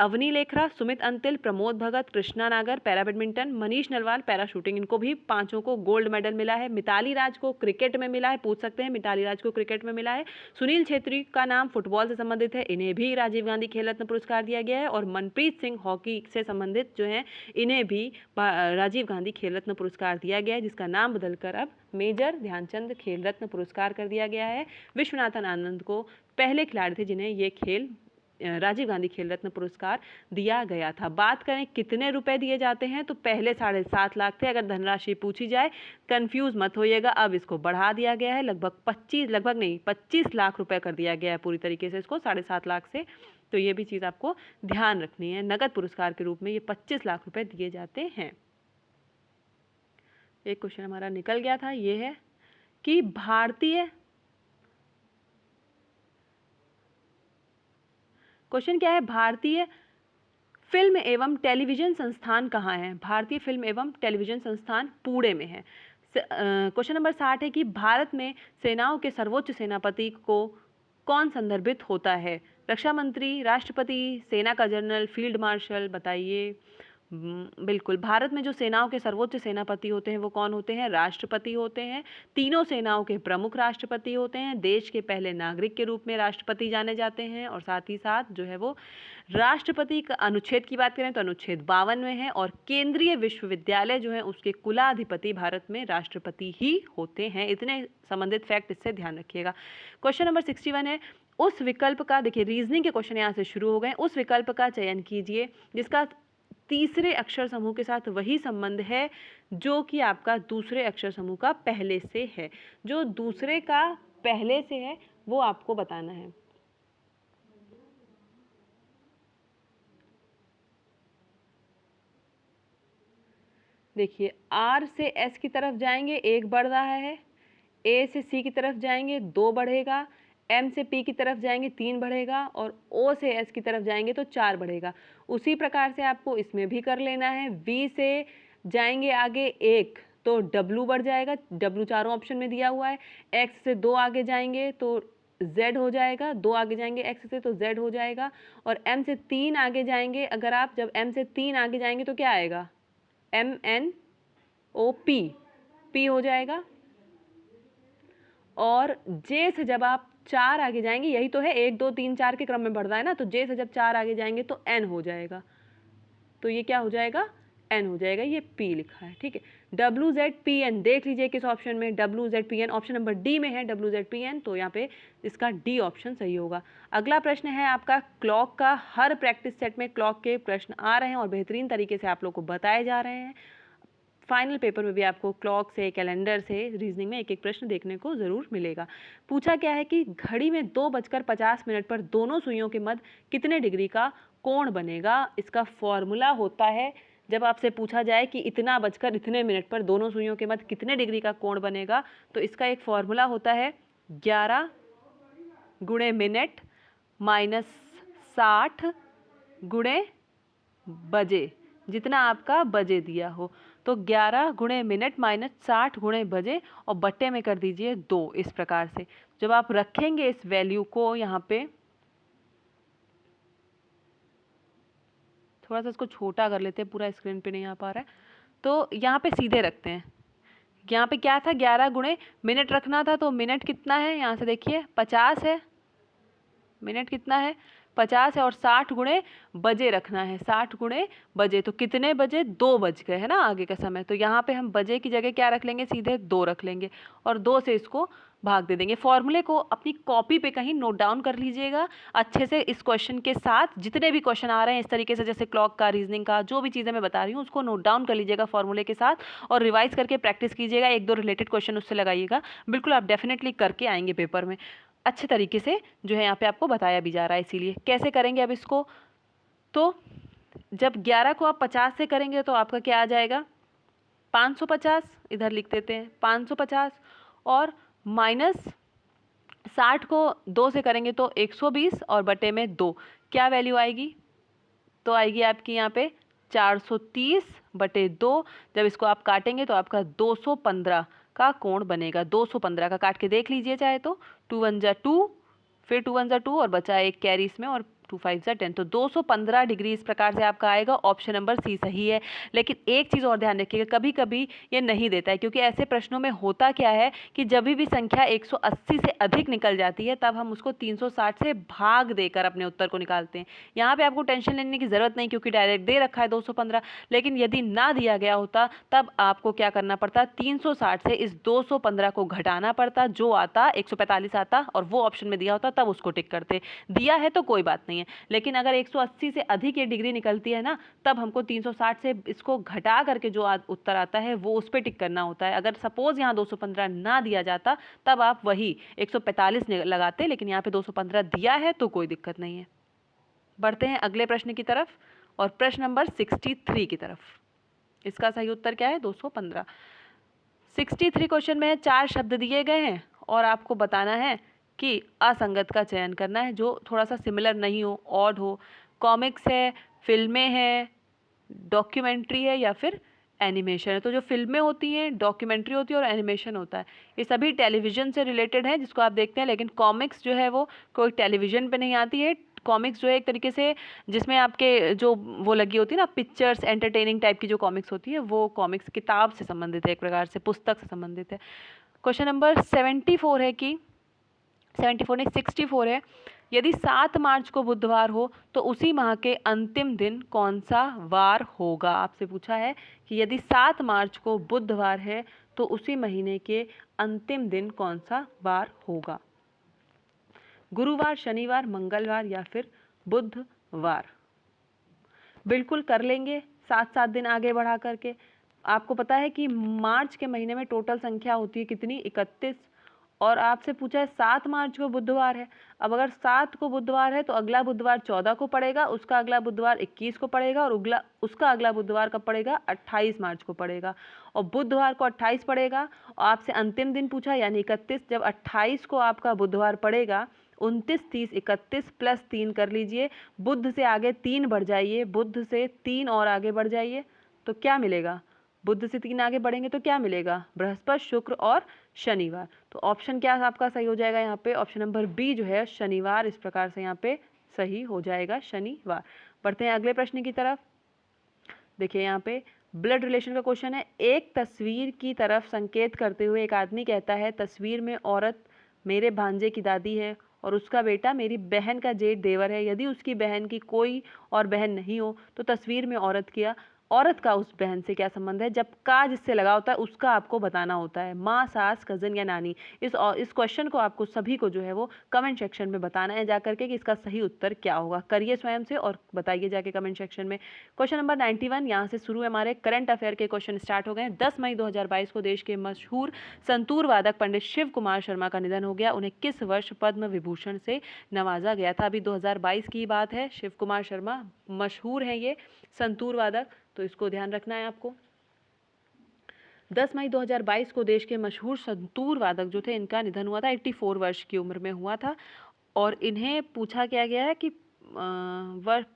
अवनी लेखरा, सुमित अंतिल, प्रमोद भगत, कृष्णा नागर para badminton, Manish Narwal para shooting, इनको भी पांचों को गोल्ड मेडल मिला है। मिताली राज को क्रिकेट में मिला है, पूछ सकते हैं मिताली राज को क्रिकेट में मिला है। सुनील छेत्री का नाम फुटबॉल से संबंधित है, इन्हें भी राजीव गांधी खेल रत्न पुरस्कार दिया गया है। और मनप्रीत सिंह हॉकी से संबंधित जो है, इन्हें भी राजीव गांधी खेल रत्न पुरस्कार दिया गया है, जिसका नाम बदलकर अब मेजर ध्यानचंद खेल रत्न पुरस्कार कर दिया गया है। विश्वनाथन आनंद को पहले खिलाड़ी थे जिन्हें ये राजीव गांधी खेल रत्न पुरस्कार दिया गया था। बात करें कितने रुपए दिए जाते हैं, तो पहले 7.5 लाख थे। अगर धनराशि पूछी जाए कंफ्यूज मत होइएगा, अब इसको बढ़ा दिया गया है, लगभग 25 लाख रुपए कर दिया गया है पूरी तरीके से इसको, 7.5 लाख से। तो ये भी चीज़ आपको ध्यान रखनी है। नगद पुरस्कार के रूप में ये 25 लाख रुपए दिए जाते हैं। एक क्वेश्चन हमारा निकल गया था, ये है कि भारतीय क्वेश्चन क्या है, भारतीय फिल्म एवं टेलीविजन संस्थान कहाँ है। भारतीय फिल्म एवं टेलीविजन संस्थान पुणे में है। क्वेश्चन नंबर 60 है कि भारत में सेनाओं के सर्वोच्च सेनापति को कौन संदर्भित होता है। रक्षा मंत्री, राष्ट्रपति, सेना का जनरल, फील्ड मार्शल। बताइए बिल्कुल। भारत में जो सेनाओं के सर्वोच्च सेनापति होते हैं वो कौन होते हैं? राष्ट्रपति होते हैं। तीनों सेनाओं के प्रमुख राष्ट्रपति होते हैं। देश के पहले नागरिक के रूप में राष्ट्रपति जाने जाते हैं और साथ ही साथ जो है वो राष्ट्रपति का अनुच्छेद की बात करें तो अनुच्छेद 52 में है और केंद्रीय विश्वविद्यालय जो है उसके कुलाधिपति भारत में राष्ट्रपति ही होते हैं। इतने संबंधित फैक्ट इससे ध्यान रखिएगा। क्वेश्चन नंबर 61 है, उस विकल्प का, देखिए रीजनिंग के क्वेश्चन यहाँ से शुरू हो गए, उस विकल्प का चयन कीजिए जिसका तीसरे अक्षर समूह के साथ वही संबंध है जो कि आपका दूसरे अक्षर समूह का पहले से है। जो दूसरे का पहले से है वो आपको बताना है। देखिए R से S की तरफ जाएंगे 1 बढ़ रहा है, A से C की तरफ जाएंगे 2 बढ़ेगा, M से P की तरफ जाएंगे 3 बढ़ेगा और O से S की तरफ जाएंगे तो 4 बढ़ेगा। उसी प्रकार से आपको इसमें भी कर लेना है। V से जाएंगे आगे 1 तो W बढ़ जाएगा, W चारों ऑप्शन में दिया हुआ है। X से 2 आगे जाएंगे तो Z हो जाएगा, 2 आगे जाएंगे X से तो Z हो जाएगा और M से 3 आगे जाएंगे, अगर आप जब M से 3 आगे जाएंगे तो क्या आएगा? MNOP, P हो जाएगा। और J से जब आप 4 आगे जाएंगे, यही तो है 1 2 3 4 के क्रम में बढ़ रहा है ना, तो J से जब 4 आगे जाएंगे तो N हो जाएगा। तो ये क्या हो जाएगा? N हो जाएगा। ये P लिखा है, ठीक है। WZPN देख लीजिए किस ऑप्शन में, WZPN ऑप्शन नंबर डी में है WZPN, तो यहाँ पे इसका डी ऑप्शन सही होगा। अगला प्रश्न है आपका क्लॉक का। हर प्रैक्टिस सेट में क्लॉक के प्रश्न आ रहे हैं और बेहतरीन तरीके से आप लोग को बताए जा रहे हैं। फाइनल पेपर में भी आपको क्लॉक से, कैलेंडर से, रीजनिंग में एक एक प्रश्न देखने को ज़रूर मिलेगा। पूछा क्या है कि घड़ी में 2:50 पर दोनों सुइयों के मध्य कितने डिग्री का कोण बनेगा। इसका फॉर्मूला होता है, जब आपसे पूछा जाए कि इतना बजकर इतने मिनट पर दोनों सुइयों के मध्य कितने डिग्री का कोण बनेगा, तो इसका एक फॉर्मूला होता है 11 गुणे मिनट माइनस 60 गुणे बजे, जितना आपका बजे दिया हो। तो 11 गुणे मिनट माइनस 60 गुणे बजे और बट्टे में कर दीजिए 2। इस प्रकार से जब आप रखेंगे इस वैल्यू को यहाँ पे, थोड़ा सा इसको छोटा कर लेते हैं, पूरा स्क्रीन पे नहीं आ पा रहा है, तो यहाँ पे सीधे रखते हैं। यहाँ पे क्या था, 11 गुणे मिनट रखना था, तो मिनट कितना है यहाँ से देखिए 50 है, मिनट कितना है 50 है, और 60 गुणे बजे रखना है, 60 गुणे बजे, तो कितने बजे, 2 बज गए है ना आगे का समय। तो यहाँ पे हम बजे की जगह क्या रख लेंगे, सीधे 2 रख लेंगे और 2 से इसको भाग दे देंगे। फॉर्मूले को अपनी कॉपी पे कहीं नोट डाउन कर लीजिएगा अच्छे से। इस क्वेश्चन के साथ जितने भी क्वेश्चन आ रहे हैं इस तरीके से, जैसे क्लॉक का, रीजनिंग का, जो भी चीज़ें मैं बता रही हूँ उसको नोट डाउन कर लीजिएगा फॉर्मूले के साथ और रिवाइज करके प्रैक्टिस कीजिएगा। 1-2 रिलेटेड क्वेश्चन उससे लगाइएगा, बिल्कुल आप डेफिनेटली करके आएंगे पेपर में अच्छे तरीके से, जो है यहाँ पे आपको बताया भी जा रहा है। इसीलिए कैसे करेंगे अब इसको, तो जब 11 को आप 50 से करेंगे तो आपका क्या आ जाएगा 550, इधर लिख देते हैं 550, और माइनस 60 को 2 से करेंगे तो 120 और बटे में 2, क्या वैल्यू आएगी, तो आएगी आपकी यहाँ पे 430 बटे 2। जब इसको आप काटेंगे तो आपका 215 का कोण बनेगा। 215 का काट के देख लीजिए चाहे तो, 2 1 जा 2, फिर 2 1 जा 2 और बचा एक कैरी इसमें, और 2 5 जा 10, तो 215 डिग्री इस प्रकार से आपका आएगा। ऑप्शन नंबर सी सही है। लेकिन एक चीज़ और ध्यान रखिएगा, कभी कभी ये नहीं देता है, क्योंकि ऐसे प्रश्नों में होता क्या है कि जब भी संख्या 180 से अधिक निकल जाती है तब हम उसको 360 से भाग देकर अपने उत्तर को निकालते हैं। यहाँ पे आपको टेंशन लेने की ज़रूरत नहीं, क्योंकि डायरेक्ट दे रखा है 215। लेकिन यदि ना दिया गया होता तब आपको क्या करना पड़ता, 360 से इस 215 को घटाना पड़ता, जो आता 145 आता, और वो ऑप्शन में दिया होता तब उसको टिक करते। दिया है तो कोई बात नहीं है, लेकिन अगर 180 से अधिक ये डिग्री निकलती है ना, तब हमको 360 से इसको घटा करके जो उत्तर आता है वो उस पर टिक करना होता है। अगर सपोज यहाँ 215 ना दिया जाता तब आप वही 145 लगाते, लेकिन यहाँ पे 215 दिया है तो कोई दिक्कत नहीं है। बढ़ते हैं अगले प्रश्न की तरफ, और प्रश्न नंबर 63 की तरफ। इसका सही उत्तर क्या है, 215। 63 क्वेश्चन में 4 शब्द दिए गए हैं और आपको बताना है कि असंगत का चयन करना है, जो थोड़ा सा सिमिलर नहीं हो, ऑड हो। कॉमिक्स है, फिल्में हैं, डॉक्यूमेंट्री है या फिर एनिमेशन है। तो जो फिल्में होती हैं, डॉक्यूमेंट्री होती है और एनिमेशन होता है, ये सभी टेलीविज़न से रिलेटेड है जिसको आप देखते हैं। लेकिन कॉमिक्स जो है वो कोई टेलीविज़न पे नहीं आती है, कॉमिक्स जो है एक तरीके से जिसमें आपके जो वो लगी होती है ना पिक्चर्स, एंटरटेनिंग टाइप की जो कॉमिक्स होती है वो कॉमिक्स किताब से संबंधित है, एक प्रकार से पुस्तक से संबंधित है। क्वेश्चन नंबर 74 है कि 74 नहीं 64 है, यदि 7 मार्च को बुधवार हो तो उसी माह के अंतिम दिन कौन सा वार होगा। आपसे पूछा है कि यदि 7 मार्च को बुधवार है तो उसी महीने के अंतिम दिन कौन सा वार होगा। गुरुवार, शनिवार, मंगलवार या फिर बुधवार। बिल्कुल कर लेंगे 7-7 दिन आगे बढ़ा करके। आपको पता है कि मार्च के महीने में टोटल संख्या होती है कितनी, 31, और आपसे पूछा है 7 मार्च को बुधवार है। अब अगर 7 को बुधवार है तो अगला बुधवार 14 को पड़ेगा, उसका अगला बुधवार 21 को पड़ेगा और उसका अगला बुधवार कब पड़ेगा, 28 मार्च को पड़ेगा। और बुधवार को 28 पड़ेगा और आपसे अंतिम दिन पूछा यानी 31। जब 28 को आपका बुधवार पड़ेगा, 29, 30, 31 प्लस 3 कर लीजिए, बुध से आगे 3 बढ़ जाइए, बुध से 3 और आगे बढ़ जाइए तो क्या मिलेगा, बुध से 3 आगे बढ़ेंगे तो क्या मिलेगा, बृहस्पति, शुक्र और शनिवार। तो ऑप्शन क्या आपका सही हो जाएगा यहाँ पे, ऑप्शन नंबर बी जो है शनिवार, इस प्रकार से यहाँ पे सही हो जाएगा शनिवार। बढ़ते हैं अगले प्रश्न की तरफ। देखिए यहाँ पे ब्लड रिलेशन का क्वेश्चन है। एक तस्वीर की तरफ संकेत करते हुए एक आदमी कहता है, तस्वीर में औरत मेरे भांजे की दादी है और उसका बेटा मेरी बहन का जेठ देवर है। यदि उसकी बहन की कोई और बहन नहीं हो तो तस्वीर में औरत का उस बहन से क्या संबंध है। जब का जिससे लगा होता है उसका आपको बताना होता है, माँ, सास, कजन या नानी। इस क्वेश्चन को आपको सभी को जो है वो कमेंट सेक्शन में बताना है जाकर के कि इसका सही उत्तर क्या होगा। करिए स्वयं से और बताइए जाके कमेंट सेक्शन में। क्वेश्चन नंबर 91 यहाँ से शुरू है, हमारे करंट अफेयर के क्वेश्चन स्टार्ट हो गए। 10 मई 2022 को देश के मशहूर संतूर वादक पंडित शिव कुमार शर्मा का निधन हो गया। उन्हें किस वर्ष पद्म विभूषण से नवाजा गया था। अभी 2022 की बात है। शिव कुमार शर्मा मशहूर हैं ये संतूर वादक, तो इसको ध्यान रखना है आपको। 10 मई 2022 को देश के मशहूर संतूर वादक जो थे इनका निधन हुआ था। 84 वर्ष की उम्र में हुआ था और इन्हें पूछा क्या गया है कि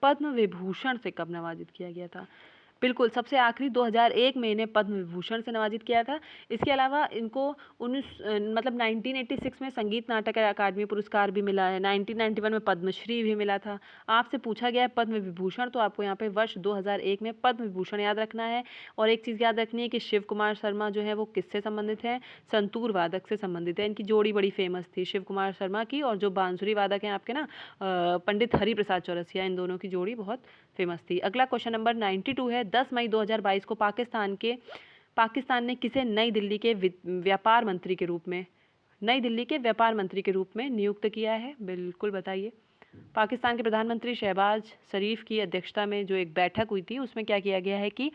पद्म विभूषण से कब नवाजित किया गया था। बिल्कुल सबसे आखिरी 2001 में इन्हें पद्म विभूषण से नवाजित किया था। इसके अलावा इनको 1986 में संगीत नाटक अकादमी पुरस्कार भी मिला है। 1991 में पद्मश्री भी मिला था। आपसे पूछा गया है पद्म विभूषण, तो आपको यहाँ पे वर्ष 2001 में पद्म विभूषण याद रखना है। और एक चीज़ याद रखनी है कि शिव कुमार शर्मा जो है वो किससे संबंधित है, संतूर वादक से संबंधित है। इनकी जोड़ी बड़ी फेमस थी शिव कुमार शर्मा की, और जो बांसुरी वादक हैं आपके ना पंडित हरिप्रसाद चौरसिया, इन दोनों की जोड़ी बहुत फेमस थी। अगला क्वेश्चन नंबर 92 है। 10 मई 2022 को पाकिस्तान ने किसे नई दिल्ली के व्यापार मंत्री के रूप में नियुक्त किया है। बिल्कुल बताइए। पाकिस्तान के प्रधानमंत्री शहबाज शरीफ की अध्यक्षता में जो एक बैठक हुई थी उसमें क्या किया गया है कि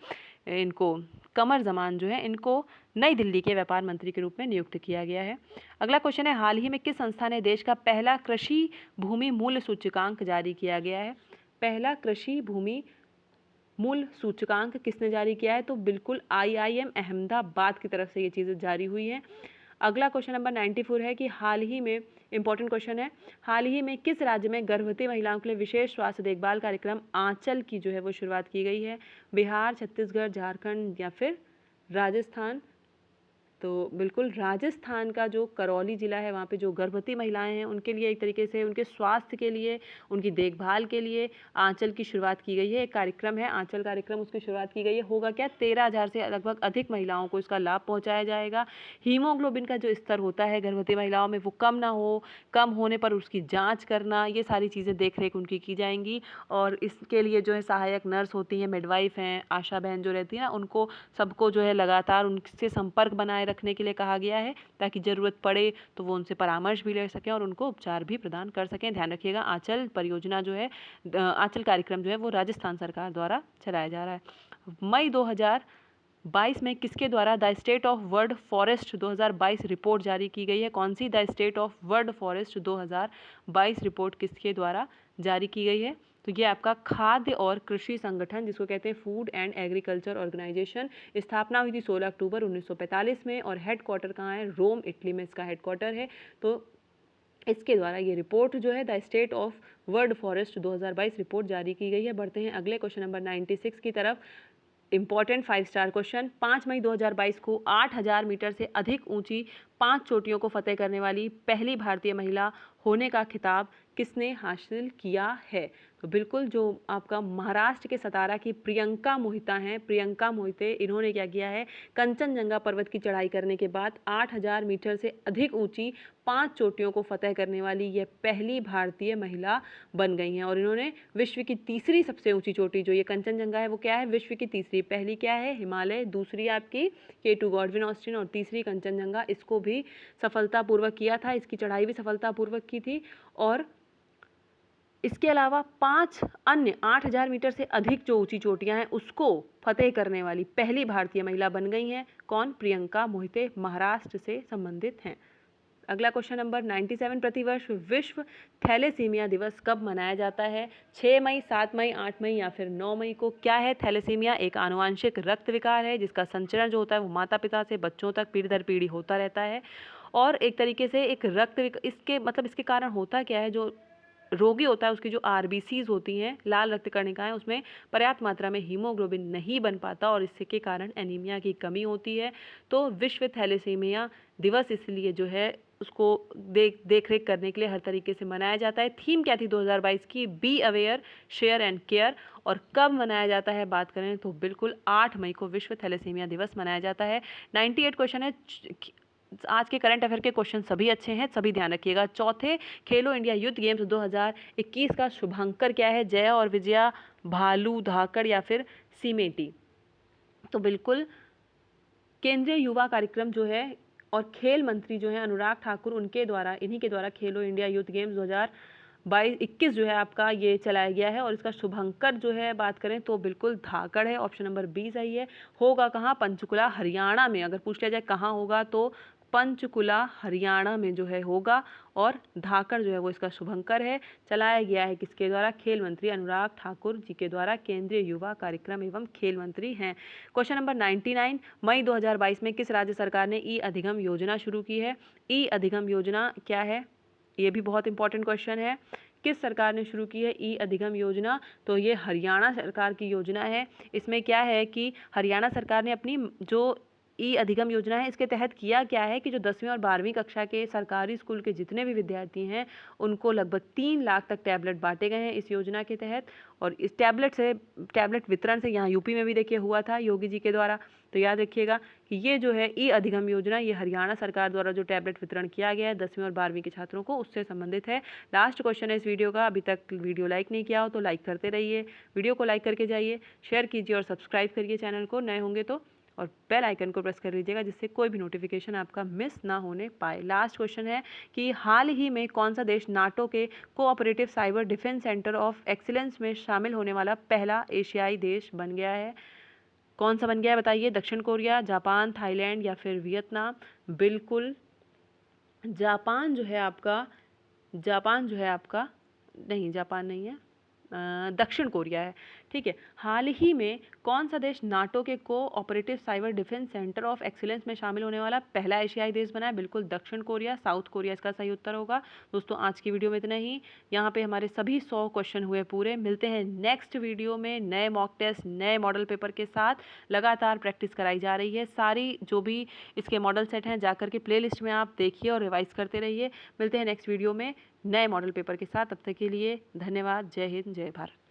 इनको कमर जमान जो है इनको नई दिल्ली के व्यापार मंत्री के रूप में नियुक्त किया गया है। अगला क्वेश्चन है, हाल ही में किस संस्था ने देश का पहला कृषि भूमि मूल्य सूचकांक जारी किया गया है। पहला कृषि भूमि मूल्य सूचकांक किसने जारी किया है, तो बिल्कुल IIM अहमदाबाद की तरफ से ये चीज़ें जारी हुई हैं। अगला क्वेश्चन नंबर 94 है कि हाल ही में, इंपॉर्टेंट क्वेश्चन है, हाल ही में किस राज्य में गर्भवती महिलाओं के लिए विशेष स्वास्थ्य देखभाल कार्यक्रम आंचल की जो है वो शुरुआत की गई है। बिहार, छत्तीसगढ़, झारखंड या फिर राजस्थान। तो बिल्कुल राजस्थान का जो करौली ज़िला है वहाँ पे जो गर्भवती महिलाएं हैं उनके लिए एक तरीके से उनके स्वास्थ्य के लिए, उनकी देखभाल के लिए आंचल की शुरुआत की गई है। एक कार्यक्रम है आंचल कार्यक्रम, उसकी शुरुआत की गई है। होगा क्या, 13,000 से लगभग अधिक महिलाओं को इसका लाभ पहुँचाया जाएगा। हीमोग्लोबिन का जो स्तर होता है गर्भवती महिलाओं में वो कम ना हो, कम होने पर उसकी जाँच करना, ये सारी चीज़ें देख रेख उनकी की जाएंगी। और इसके लिए जो है सहायक नर्स होती हैं, मिडवाइफ हैं, आशा बहन जो रहती है ना, उनको सबको जो है लगातार उनसे संपर्क बनाए रखने के लिए कहा गया है ताकि ज़रूरत पड़े तो वो उनसे परामर्श भी ले सकें और उनको उपचार भी प्रदान कर सकें। ध्यान रखिएगा आंचल परियोजना जो है, आंचल कार्यक्रम जो है वो राजस्थान सरकार द्वारा चलाया जा रहा है। मई 2022 में किसके द्वारा the state of world forest 2022 report जारी की गई है। कौन सी, the state of world forest 2022 report किसके द्वारा जारी की गई है, तो ये आपका खाद्य और कृषि संगठन जिसको कहते हैं फूड एंड एग्रीकल्चर ऑर्गेनाइजेशन, स्थापना हुई थी 16 अक्टूबर 1945 में और हेडक्वार्टर कहाँ है, रोम इटली में इसका हेडक्वार्टर है। तो इसके द्वारा ये रिपोर्ट जो है the state of world forest 2022 report जारी की गई है। बढ़ते हैं अगले क्वेश्चन नंबर 96 की तरफ। Important 5 star question. 5 मई 2022 को 8000 मीटर से अधिक ऊंची 5 चोटियों को फतेह करने वाली पहली भारतीय महिला होने का खिताब किसने हासिल किया है? तो बिल्कुल जो आपका महाराष्ट्र के सतारा की प्रियंका मोहिता हैं, प्रियंका मोहिते, इन्होंने क्या किया है, कंचनजंगा पर्वत की चढ़ाई करने के बाद 8000 मीटर से अधिक ऊंची 5 चोटियों को फतेह करने वाली ये पहली भारतीय महिला बन गई हैं। और इन्होंने विश्व की तीसरी सबसे ऊंची चोटी जो ये कंचनजंगा है वो क्या है, विश्व की तीसरी। पहली क्या है, हिमालय, दूसरी आपकी K2 गॉडविन ऑस्टिन और तीसरी कंचनजंगा। इसको भी सफलतापूर्वक किया था, इसकी चढ़ाई भी सफलतापूर्वक की थी। और इसके अलावा 5 अन्य 8000 मीटर से अधिक जो ऊंची चोटियां हैं उसको फतेह करने वाली पहली भारतीय महिला बन गई हैं। कौन? प्रियंका मोहिते, महाराष्ट्र से संबंधित हैं। अगला क्वेश्चन नंबर 97, प्रतिवर्ष विश्व थैलेसीमिया दिवस कब मनाया जाता है? 6 मई, 7 मई, 8 मई या फिर 9 मई को? क्या है थैलेसीमिया? एक आनुवांशिक रक्त विकार है जिसका संचरण जो होता है वो माता पिता से बच्चों तक पीढ़ी दर पीढ़ी होता रहता है। और एक तरीके से एक इसके मतलब इसके कारण होता क्या है, जो रोगी होता है उसकी जो RBCs होती हैं, लाल रक्त कणिकाएं, उसमें पर्याप्त मात्रा में हीमोग्लोबिन नहीं बन पाता और इसके कारण एनीमिया की कमी होती है। तो विश्व थैलेसीमिया दिवस इसलिए जो है उसको देख रेख करने के लिए हर तरीके से मनाया जाता है। थीम क्या थी 2022 की? Be aware, share and care. और कब मनाया जाता है बात करें तो बिल्कुल 8 मई को विश्व थैलेसीमिया दिवस मनाया जाता है। 98 क्वेश्चन है। आज के करंट अफेयर के क्वेश्चन सभी अच्छे हैं, सभी ध्यान रखिएगा। चौथे खेलो इंडिया यूथ गेम्स 2021 का शुभंकर क्या है? जया और विजया, भालू, धाकड़ या फिर सीमेटी? तो बिल्कुल केंद्रीय युवा कार्यक्रम जो है और खेल मंत्री जो है अनुराग ठाकुर, इन्हीं के द्वारा खेलो इंडिया यूथ गेम्स 2021 जो है आपका ये चलाया गया है। और इसका शुभंकर जो है बात करें तो बिल्कुल धाकड़ है। ऑप्शन नंबर बी सही है। होगा कहाँ? पंचकुला, हरियाणा में। अगर पूछ लिया जाए कहाँ होगा तो पंचकुला, हरियाणा में जो है होगा। और धाकड़ जो है वो इसका शुभंकर है। चलाया गया है किसके द्वारा? खेल मंत्री अनुराग ठाकुर जी के द्वारा, केंद्रीय युवा कार्यक्रम एवं खेल मंत्री हैं। क्वेश्चन नंबर 99, मई 2022 में किस राज्य सरकार ने ई अधिगम योजना शुरू की है? ई अधिगम योजना क्या है? ये भी बहुत इंपॉर्टेंट क्वेश्चन है। किस सरकार ने शुरू की है ई अधिगम योजना? तो ये हरियाणा सरकार की योजना है। इसमें क्या है कि हरियाणा सरकार ने अपनी जो ई अधिगम योजना है इसके तहत किया क्या है कि जो 10वीं और 12वीं कक्षा के सरकारी स्कूल के जितने भी विद्यार्थी हैं उनको लगभग 3 लाख तक टैबलेट बांटे गए हैं इस योजना के तहत। और इस टैबलेट वितरण से यहाँ यूपी में भी देखिए हुआ था योगी जी के द्वारा। तो याद रखिएगा कि ये जो है ई अधिगम योजना, ये हरियाणा सरकार द्वारा जो टैबलेट वितरण किया गया है 10वीं और 12वीं के छात्रों को, उससे संबंधित है। लास्ट क्वेश्चन है इस वीडियो का। अभी तक वीडियो लाइक नहीं किया हो तो लाइक करते रहिए, वीडियो को लाइक करके जाइए, शेयर कीजिए और सब्सक्राइब करिए चैनल को, नए होंगे तो, और बेल आइकन को प्रेस कर लीजिएगा जिससे कोई भी नोटिफिकेशन आपका मिस ना होने पाए। लास्ट क्वेश्चन है कि हाल ही में कौन सा देश नाटो के cooperative cyber defence centre of excellence में शामिल होने वाला पहला एशियाई देश बन गया है? कौन सा बन गया है बताइए? दक्षिण कोरिया, जापान, थाईलैंड या फिर वियतनाम? बिल्कुल जापान जो है आपका नहीं, जापान नहीं है, दक्षिण कोरिया है। ठीक है। हाल ही में कौन सा देश नाटो के cooperative cyber defence centre of excellence में शामिल होने वाला पहला एशियाई देश बना है? बिल्कुल दक्षिण कोरिया, साउथ कोरिया इसका सही उत्तर होगा। दोस्तों आज की वीडियो में इतना ही। यहाँ पे हमारे सभी 100 क्वेश्चन हुए पूरे। मिलते हैं नेक्स्ट वीडियो में नए मॉक टेस्ट, नए मॉडल पेपर के साथ। लगातार प्रैक्टिस कराई जा रही है। सारी जो भी इसके मॉडल सेट हैं जाकर के प्ले लिस्ट में आप देखिए और रिवाइज करते रहिए। मिलते हैं नेक्स्ट वीडियो में नए मॉडल पेपर के साथ। तब तक के लिए धन्यवाद। जय हिंद, जय भारत।